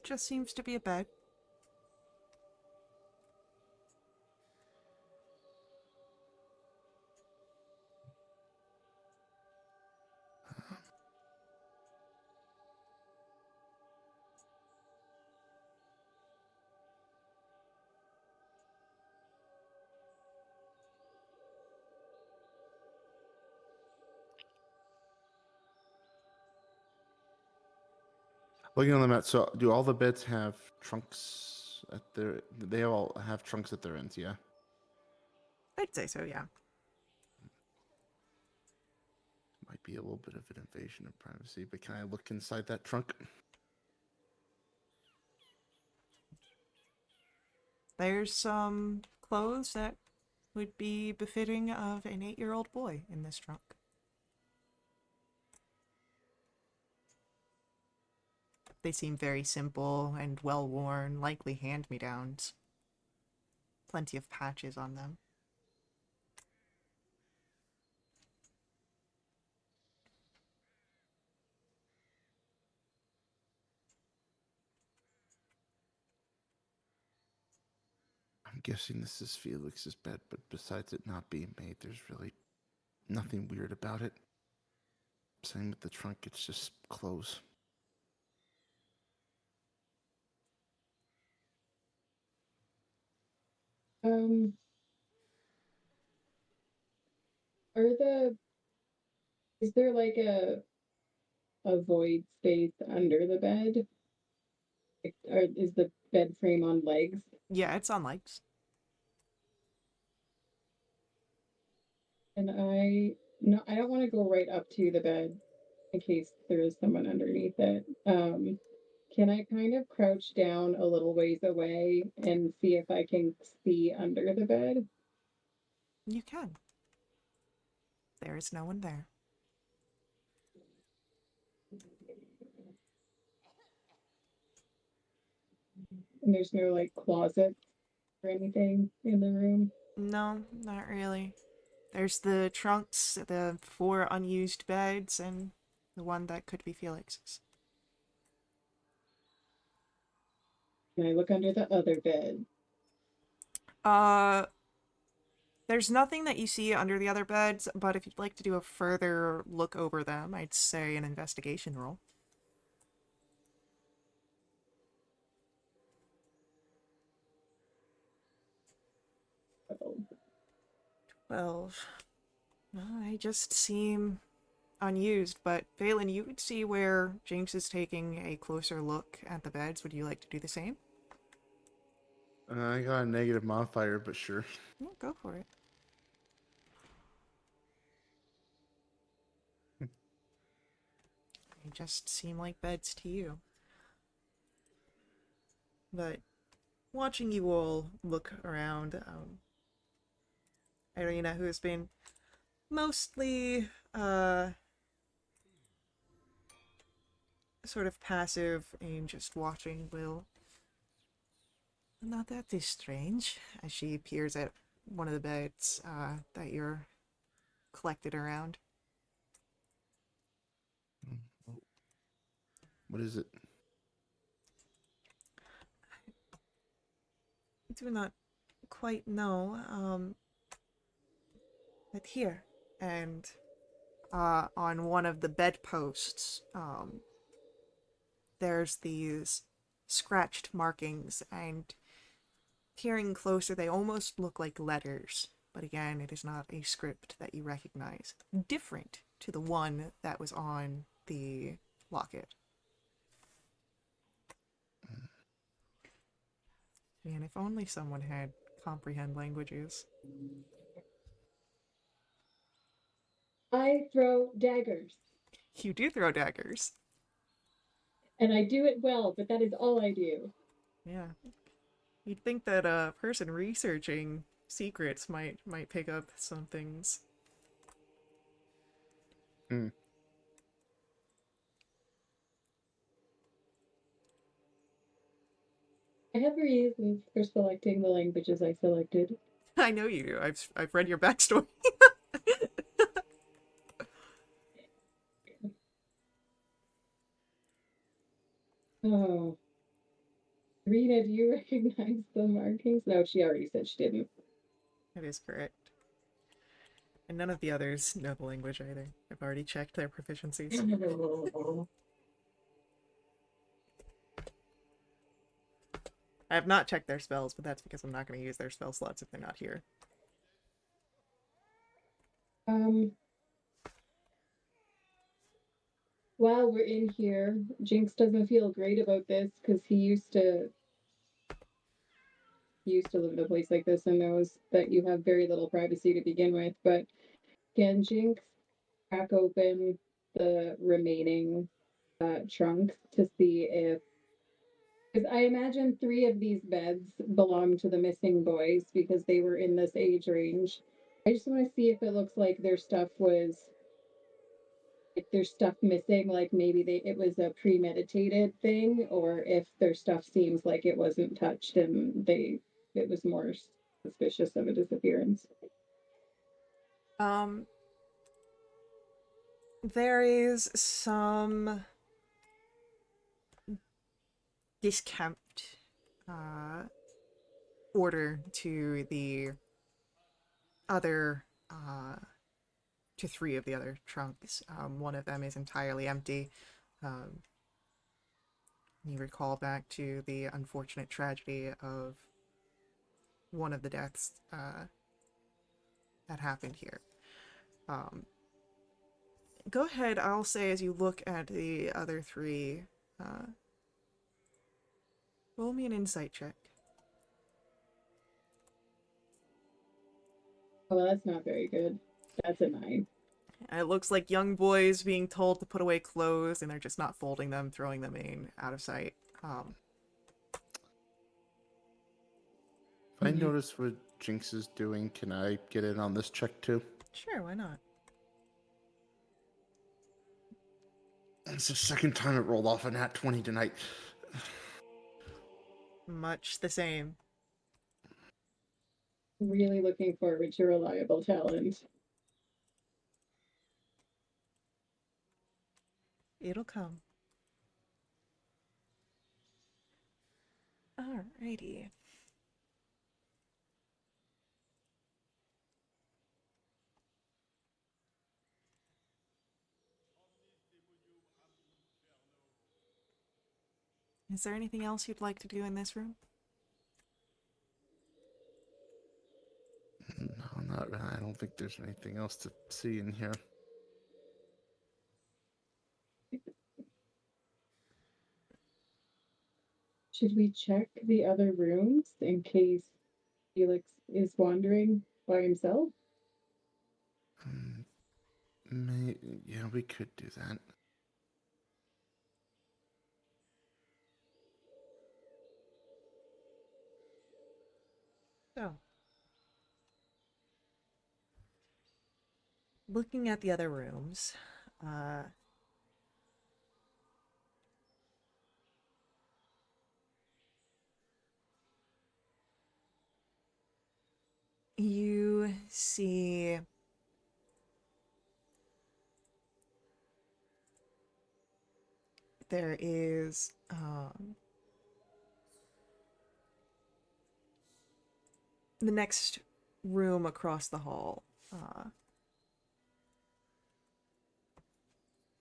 just seems to be a bed. Looking on the map, so do all the beds have trunks at their? They all have trunks at their ends, yeah. I'd say so, yeah. Might be a little bit of an invasion of privacy, but can I look inside that trunk? There's some clothes that would be befitting of an 8-year-old boy in this trunk. They seem very simple and well worn, likely hand me downs. Plenty of patches on them. I'm guessing this is Felix's bed, but besides it not being made, there's really nothing weird about it. Same with the trunk, it's just clothes. Um, are the is there like a void space under the bed? Like, or is the bed frame on legs? Yeah, it's on legs. And I don't want to go right up to the bed in case there is someone underneath it. Can I kind of crouch down a little ways away and see if I can see under the bed? You can. There is no one there. And there's no like closet or anything in the room. No, not really. There's the trunks, the 4 unused beds, and the one that could be Felix's. Can I look under the other bed? Uh, there's nothing that you see under the other beds, but if you'd like to do a further look over them, I'd say an investigation roll. Oh, 12. Well, I just seem unused, but Valen, you would see where Jinx is taking a closer look at the beds. Would you like to do the same? I got a negative modifier, but sure. Yeah, go for it. They just seem like beds to you. But watching you all look around, Irina, who has been mostly sort of passive and just watching, will. Now that is strange, as she peers at one of the beds that you're collected around. What is it? I do not quite know. But here, and on one of the bedposts, there's these scratched markings, and peering closer, they almost look like letters. But again, it is not a script that you recognize. Different to the one that was on the locket. Man, if only someone had comprehend languages. I throw daggers, You do throw daggers. and I do it well, but that is all I do. Yeah. You'd think that a person researching secrets might pick up some things. Hmm. I have reasons for selecting the languages I selected. I know you do. I've read your backstory. Oh, Rita, do you recognize the markings? No, she already said she didn't. That is correct. And none of the others know the language either. I've already checked their proficiencies. I have not checked their spells, but that's because I'm not going to use their spell slots if they're not here. Um, while we're in here, Jinx doesn't feel great about this because he used to live in a place like this and knows that you have very little privacy to begin with. But can Jinx crack open the remaining trunk to see if, because I imagine 3 of these beds belong to the missing boys because they were in this age range. I just want to see if it looks like their stuff was, if there's stuff missing, like maybe it was a premeditated thing, or if their stuff seems like it wasn't touched and it was more suspicious of a disappearance. Um, there is some discount uh, order to the other to 3 of the other trunks. One of them is entirely empty. Um, you recall back to the unfortunate tragedy of one of the deaths that happened here. Um, go ahead, I'll say as you look at the other 3, roll me an insight check. Well, that's not very good. That's a 9. It looks like young boys being told to put away clothes and they're just not folding them, throwing them in out of sight. If I notice what Jinx is doing, can I get in on this check too? Sure, why not? It's the second time it rolled off a nat 20 tonight. Much the same. Really looking forward to reliable talent. It'll come. Alrighty. Is there anything else you'd like to do in this room? No, not really. I don't think there's anything else to see in here. Should we check the other rooms in case Felix is wandering by himself? Yeah, we could do that. So, looking at the other rooms, you see there is the next room across the hall.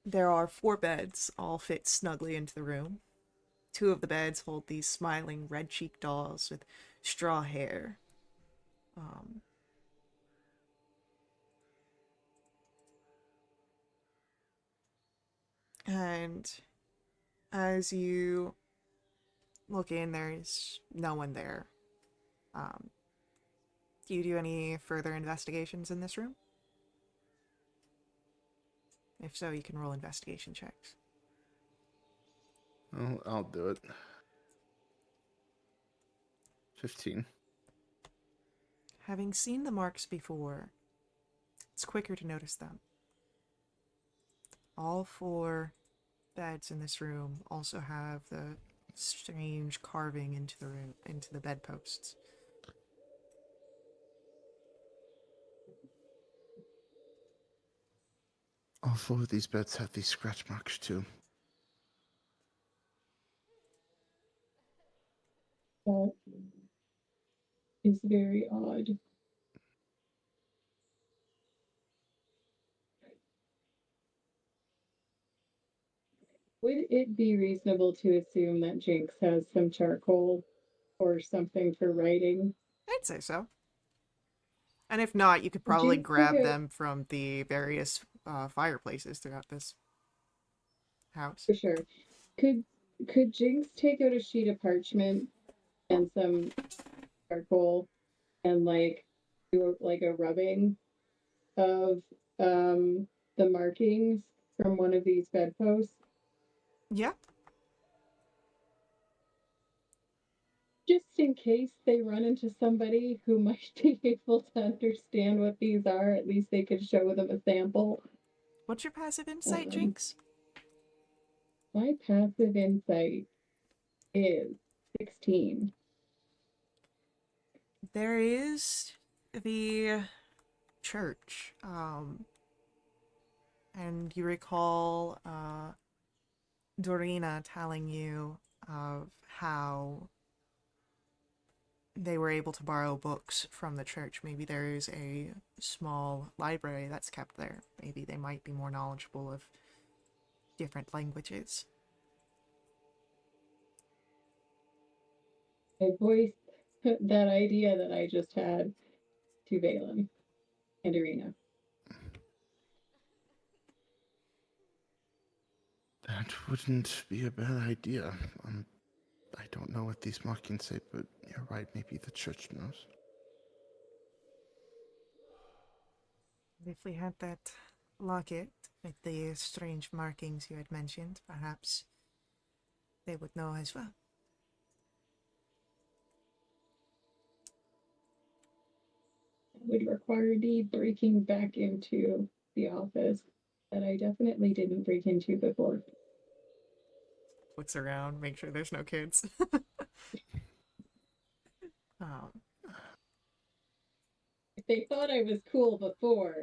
There are 4 beds, all fit snugly into the room. 2 of the beds hold these smiling red-cheeked dolls with straw hair. And as you look in, there's no one there. Do you do any further investigations in this room? If so, you can roll investigation checks. Well, I'll do it. 15. Having seen the marks before, it's quicker to notice them. All 4 beds in this room also have the strange carving into the room, into the bedposts. All 4 of these beds have these scratch marks too. That is very odd. Would it be reasonable to assume that Jinx has some charcoal or something for writing? I'd say so. And if not, you could probably Jinx take grab a, them from the various fireplaces throughout this house. for sure. Could could Jinx take out a sheet of parchment and some charcoal and like do like a rubbing of the markings from one of these bedposts? Yeah. Just in case they run into somebody who might be able to understand what these are, at least they could show them a sample. What's your passive insight, Um, Jinx? my passive insight is 16. There is the church. And you recall Dorina telling you of how they were able to borrow books from the church. Maybe there is a small library that's kept there. Maybe they might be more knowledgeable of different languages. I voiced that idea that I just had to Valen and Irina. That wouldn't be a bad idea. I don't know what these markings say, but you're right, maybe the church knows. If we had that locket with the strange markings you had mentioned, perhaps they would know as well. Would require me breaking back into the office that I definitely didn't break into before. Looks around, make sure there's no kids. um, If they thought I was cool before,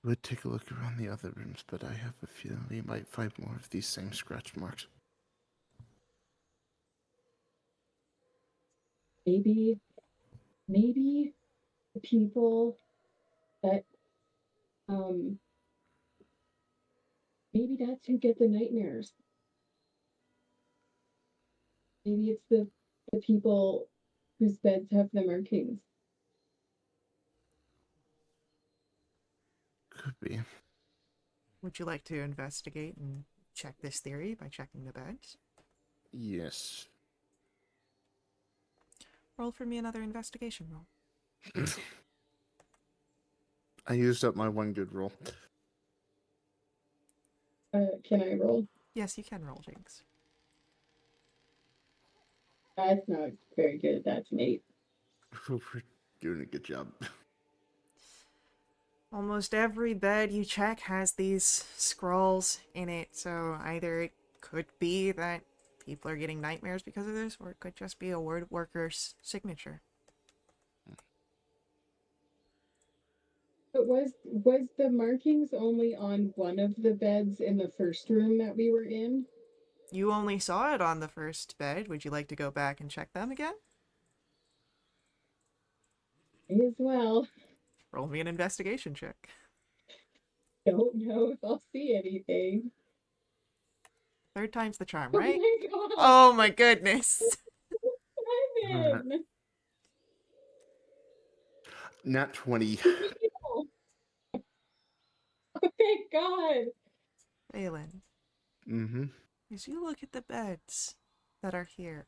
Would take a look around the other rooms, but I have a feeling we might find more of these same scratch marks. maybe the people that um maybe that's who get the nightmares. Maybe it's the people whose beds have the markings. Could be. would you like to investigate and check this theory by checking the beds? Yes. Roll for me another investigation roll. I used up my one good roll. Can I roll? Yes, you can roll, Jinx. That's not very good. That's an 8. We're doing a good job. Almost every bed you check has these scrawls in it, so either it could be that people are getting nightmares because of this, or it could just be a word worker's signature. But was the markings only on one of the beds in the first room that we were in? You only saw it on the first bed. Would you like to go back and check them again? May as well. Roll me an investigation check. Don't know if I'll see anything. Third time's the charm, Oh right? my god! Oh my goodness. Simon! Nat 20. Oh, thank God! Valen, Mm-hmm. as you look at the beds that are here,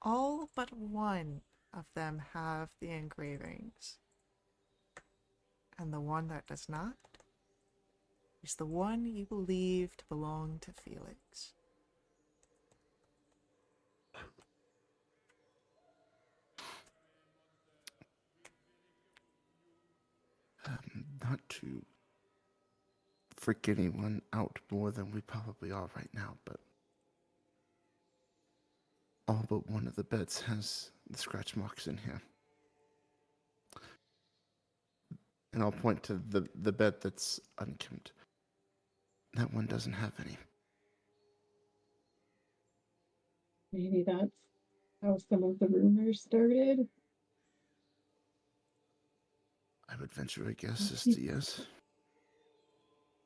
all but one of them have the engravings. And the one that does not is the one you believe to belong to Felix. Not to freak anyone out more than we probably are right now, but all but one of the beds has the scratch marks in here. And I'll point to the bed that's unkempt. That one doesn't have any. Maybe that's how some of the rumors started. I would venture a guess as Do to yes.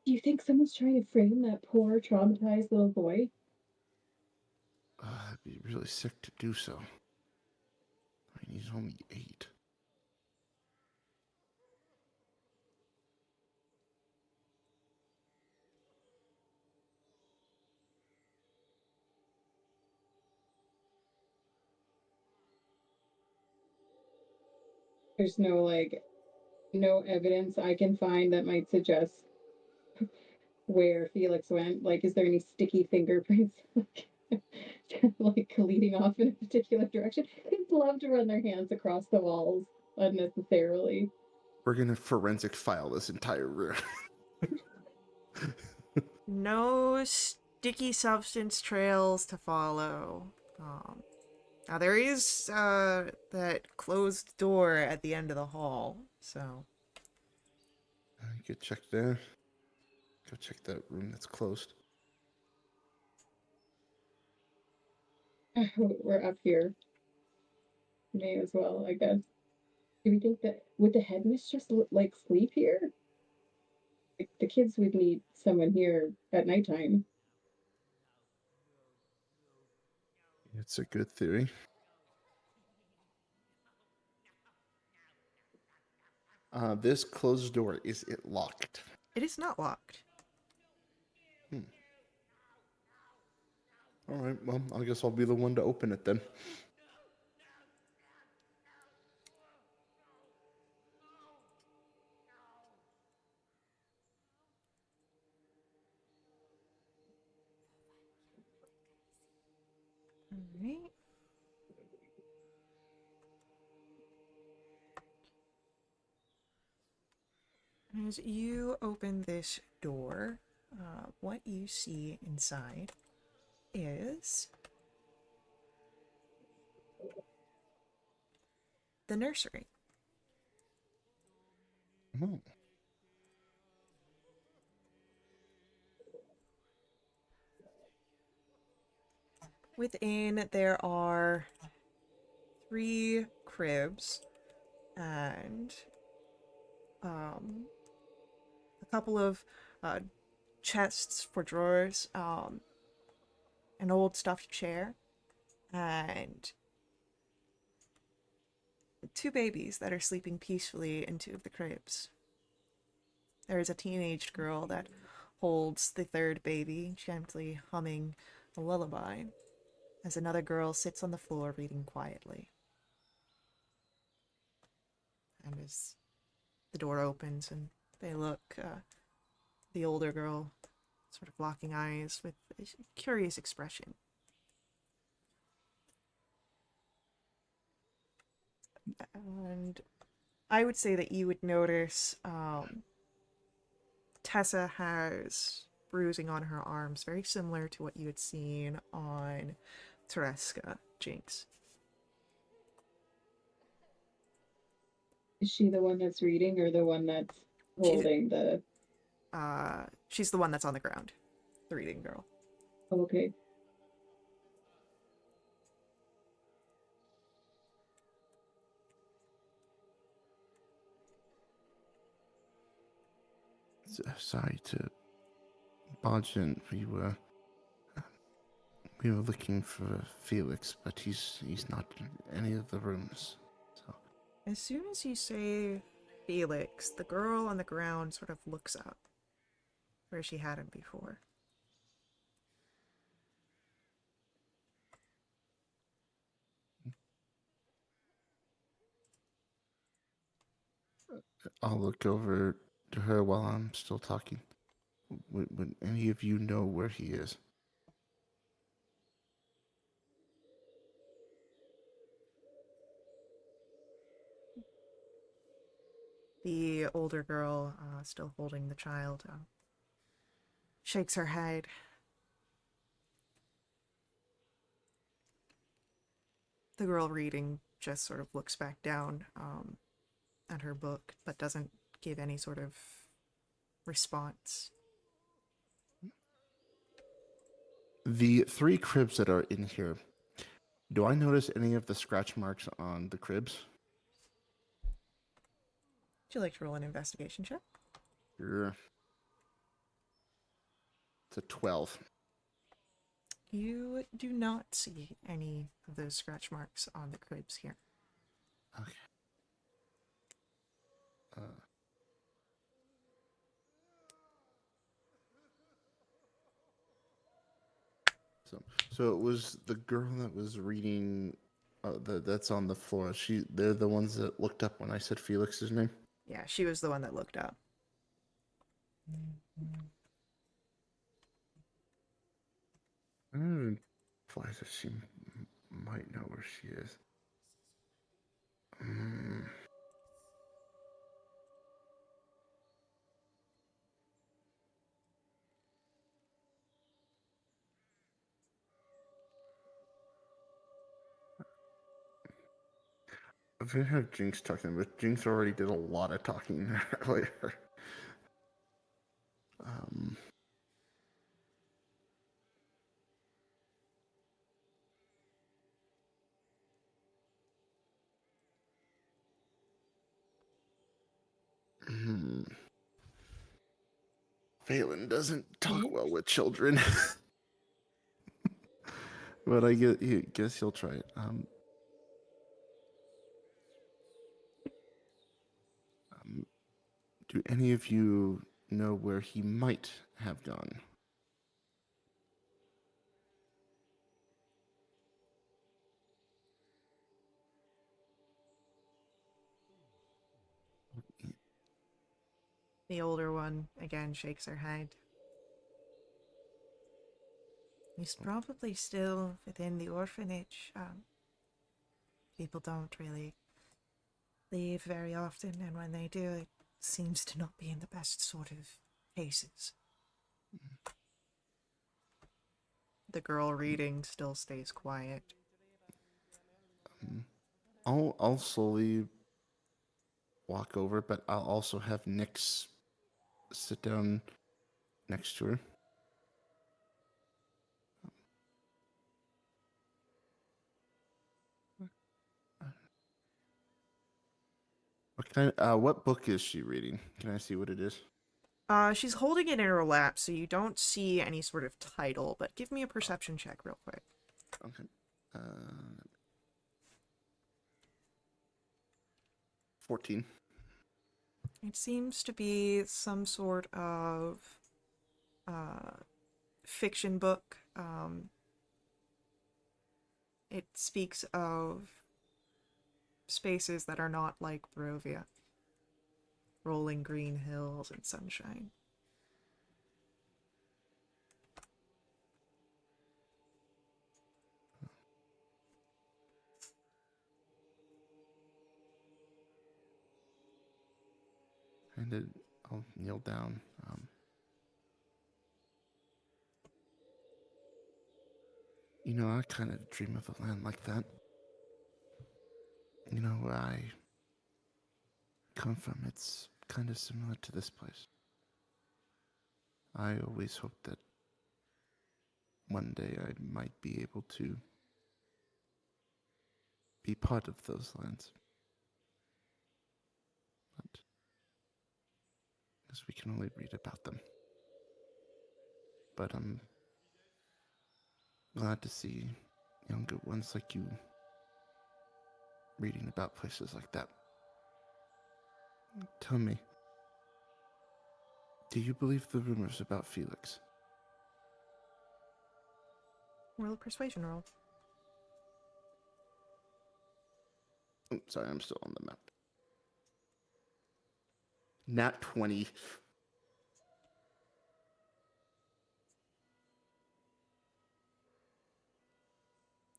you think someone's trying to frame that poor, traumatized little boy? I'd be really sick to do so. I mean, he's only 8. There's no evidence I can find that might suggest where Felix went. Like, is there any sticky fingerprints like leading off in a particular direction? Kids love to run their hands across the walls unnecessarily. We're gonna forensic file this entire room. No sticky substance trails to follow. Now there is that closed door at the end of the hall, so Go check there. Go check that room that's closed. We're up here. May as well, I guess. Do we think that would the headmistress like sleep here? Like, the kids would need someone here at nighttime. It's a good theory. This closed door, is it locked? it is not locked. All right, well, I guess I'll be the one to open it then. Alright. As you open this door, what you see inside is the nursery. Oh, Within, there are 3 cribs and a couple of chests for drawers, an old stuffed chair, and 2 babies that are sleeping peacefully in 2 of the cribs. There is a teenaged girl that holds the 3rd baby, gently humming a lullaby, as another girl sits on the floor reading quietly. And as the door opens and they look, the older girl sort of locking eyes with a curious expression. And I would say that you would notice Tessa has bruising on her arms, very similar to what you had seen on Tereska, Jinx. Is she the one that's reading or the one that's She, holding the? she's the one that's on the ground, the reading girl. Okay. Sorry to barge in. We were looking for Felix, but he's not in any of the rooms. So As soon as you say Felix, the girl on the ground sort of looks up where she hadn't before. I'll look over to her while I'm still talking. Would any of you know where he is? The older girl, still holding the child, shakes her head. The girl reading just sort of looks back down at her book, but doesn't give any sort of response. The 3 cribs that are in here, do I notice any of the scratch marks on the cribs? Would you like to roll an investigation check? Sure. It's a 12. You do not see any of those scratch marks on the cribs here. Okay. So it was the girl that was reading. That's on the floor. They're the ones that looked up when I said Felix's name. Yeah, she was the one that looked up. That implies that she might know where she is. I've been have Jinx talking, but Jinx already did a lot of talking earlier. Um, Phelan doesn't talk well with children, but I guess he'll try it. Do any of you know where he might have gone? The older one, again, shakes her head. He's probably still within the orphanage. People don't really leave very often, and when they do, it seems to not be in the best sort of cases. The girl reading still stays quiet. I'll slowly walk over, but I'll also have Nyx sit down next to her. What book is she reading? Can I see what it is? She's holding it in her lap, so you don't see any sort of title, but give me a perception check real quick. Okay. 14. It seems to be some sort of fiction book. It speaks of spaces that are not like Barovia. Rolling green hills and sunshine. And I'll kneel down. I kind of dream of a land like that. come from, it's kind of similar to this place. I always hoped that one day I might be able to be part of those lands. But as we can only read about them. But I'm glad to see younger ones like you reading about places like that. Tell me, do you believe the rumors about Felix? Roll a persuasion roll. Oh, sorry, I'm still on the map. Nat 20.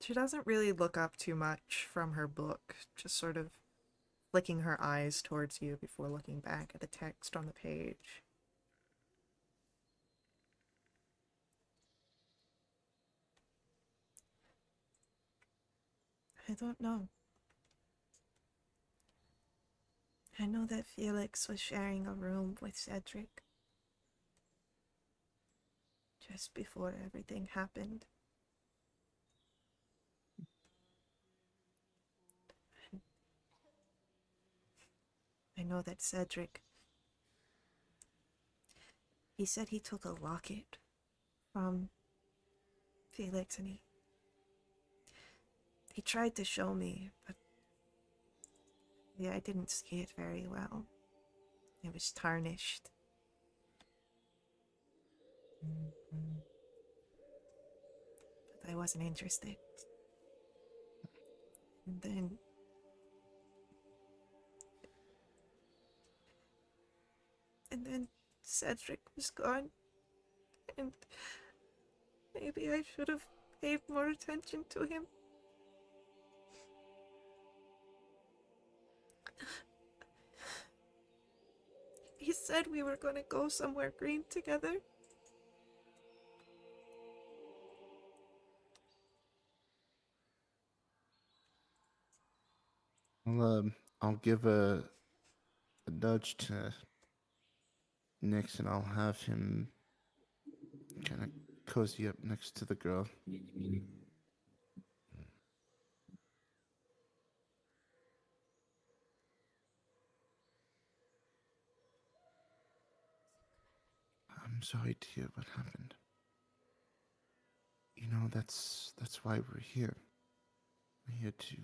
She doesn't really look up too much from her book, just sort of flicking her eyes towards you before looking back at the text on the page. I don't know. I know that Felix was sharing a room with Cedric just before everything happened. I know that Cedric, he said he took a locket from Felix and he tried to show me, but yeah, I didn't see it very well. It was tarnished. But I wasn't interested. And then Cedric was gone, and maybe I should have paid more attention to him. He said we were gonna go somewhere green together. I'll give a nudge to Nix, and I'll have him kind of cozy up next to the girl. I'm sorry to hear what happened. You know, that's why we're here. We're here to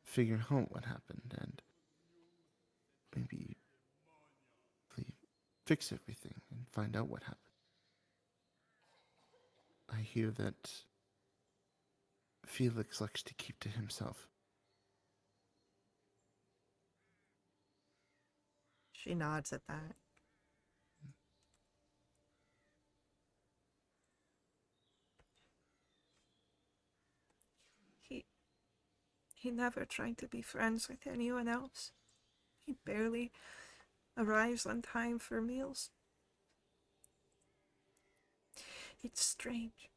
figure out what happened and maybe fix everything and find out what happened. I hear that Felix likes to keep to himself. She nods at that. He he never tried to be friends with anyone else. He barely arrives on time for meals. It's strange.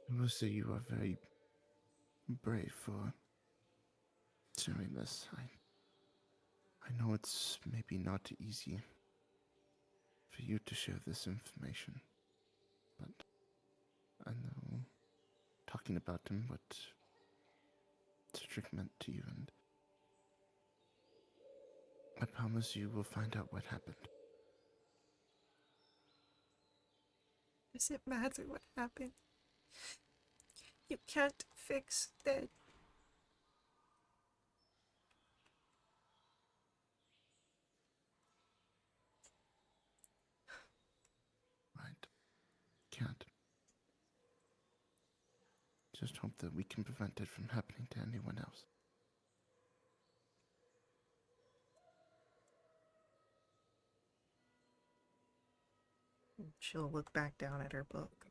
I must say you are very brave for doing this. I know it's maybe not easy for you to share this information, but I know talking about him what Cedric meant to you, and I promise you will find out what happened. Does it matter what happened? You can't fix dead. Right? Can't. Just hope that we can prevent it from happening to anyone else. She'll look back down at her book.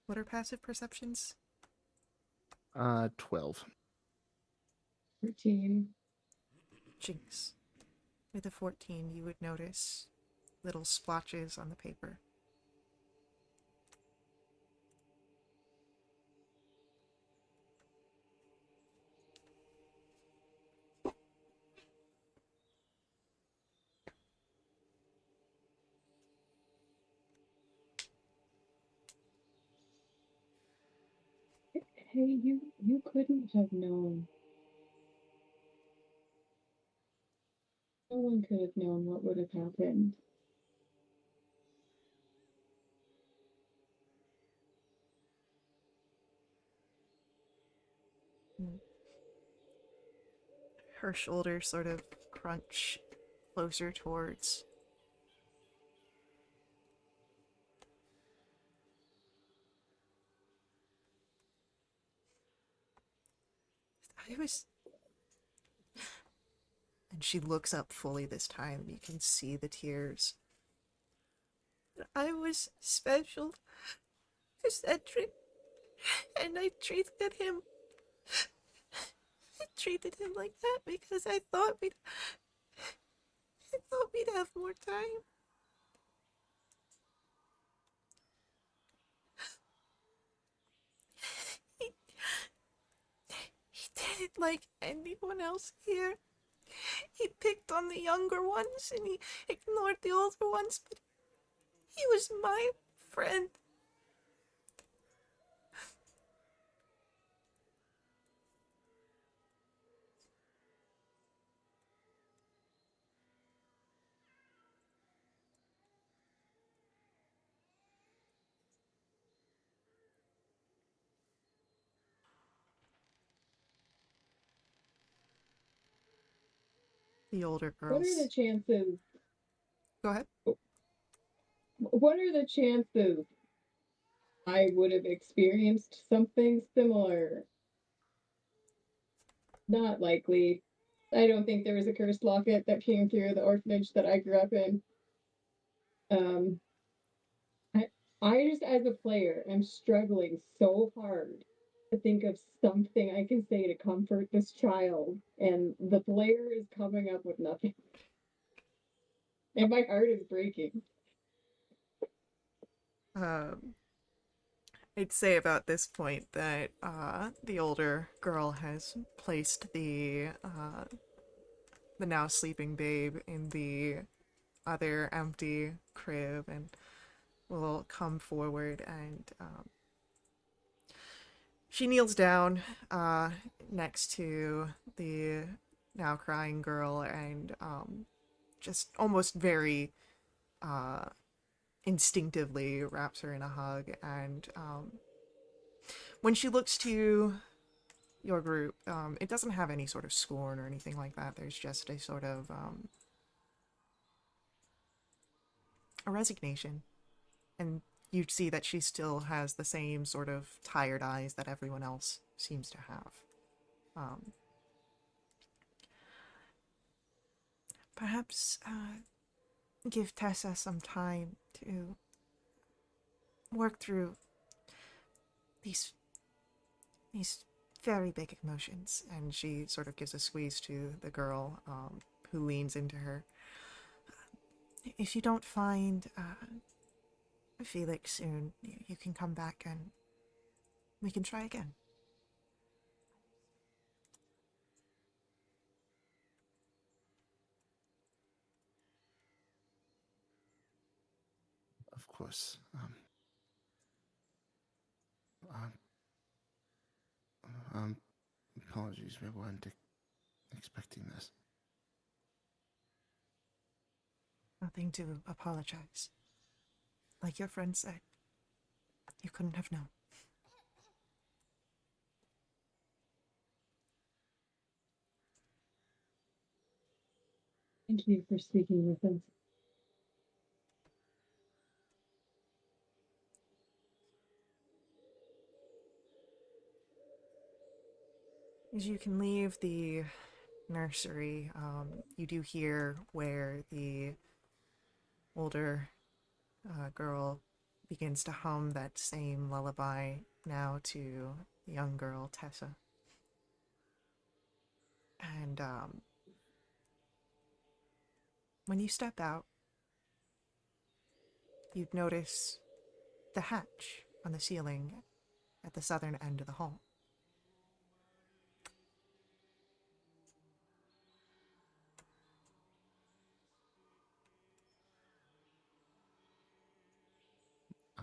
What are passive perceptions? 12. 13. Jinx. With a 14, you would notice little splotches on the paper. Hey, you couldn't have known. No one could have known what would have happened. Her shoulders sort of crunch closer towards. I was. And she looks up fully this time. You can see the tears. I was special to Cedric, and I treated him. I treated him like that because I thought we'd have more time. He, he didn't like anyone else here. He picked on the younger ones and he ignored the older ones, but he was my friend. The older What are the girls. chances? Go ahead. What are the chances I would have experienced something similar? Not likely. I don't think there was a cursed locket that came through the orphanage that I grew up in. Um, I, I just, as a player, am struggling so hard to think of something I can say to comfort this child, and the player is coming up with nothing. And my heart is breaking. Um, I'd say about this point that the older girl has placed the now sleeping babe in the other empty crib and will come forward and she kneels down next to the now crying girl and just almost very uh, instinctively wraps her in a hug. And when she looks to your group, it doesn't have any sort of scorn or anything like that. There's just a sort of a resignation. And you see that she still has the same sort of tired eyes that everyone else seems to have. Um, Perhaps give Tessa some time to work through these these very big emotions. And she sort of gives a squeeze to the girl who leans into her. If you don't find Felix soon, you can come back and we can try again. Of course. Um, um, Apologies, we weren't expecting this. Nothing to apologize. Like your friend said, you couldn't have known. Thank you for speaking with us. As you can leave the nursery, you do hear where the older girl begins to hum that same lullaby now to the young girl, Tessa. And when you step out, you'd notice the hatch on the ceiling at the southern end of the hall.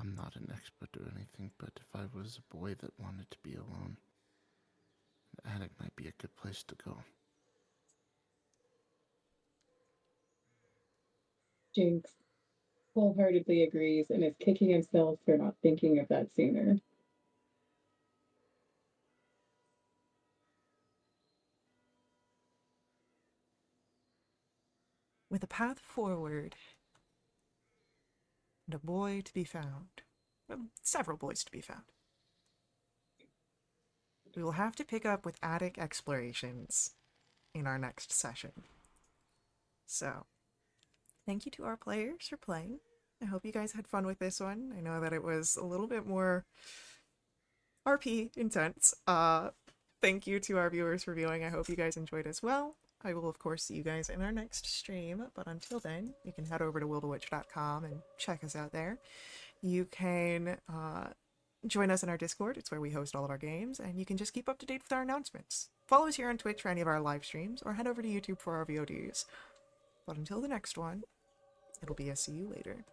I'm not an expert or anything, but if I was a boy that wanted to be alone, the attic might be a good place to go. Jinx wholeheartedly agrees and is kicking himself for not thinking of that sooner. With a path forward and a boy to be found, well, several boys to be found, we will have to pick up with attic explorations in our next session. So, thank you to our players for playing. I hope you guys had fun with this one. I know that it was a little bit more RP intense. Thank you to our viewers for viewing. I hope you guys enjoyed as well. I will, of course, see you guys in our next stream, but until then, you can head over to willthewitch.com and check us out there. You can join us in our Discord. It's where we host all of our games, and you can just keep up to date with our announcements. Follow us here on Twitch for any of our live streams, or head over to YouTube for our VODs. But until the next one, it'll be a see you later.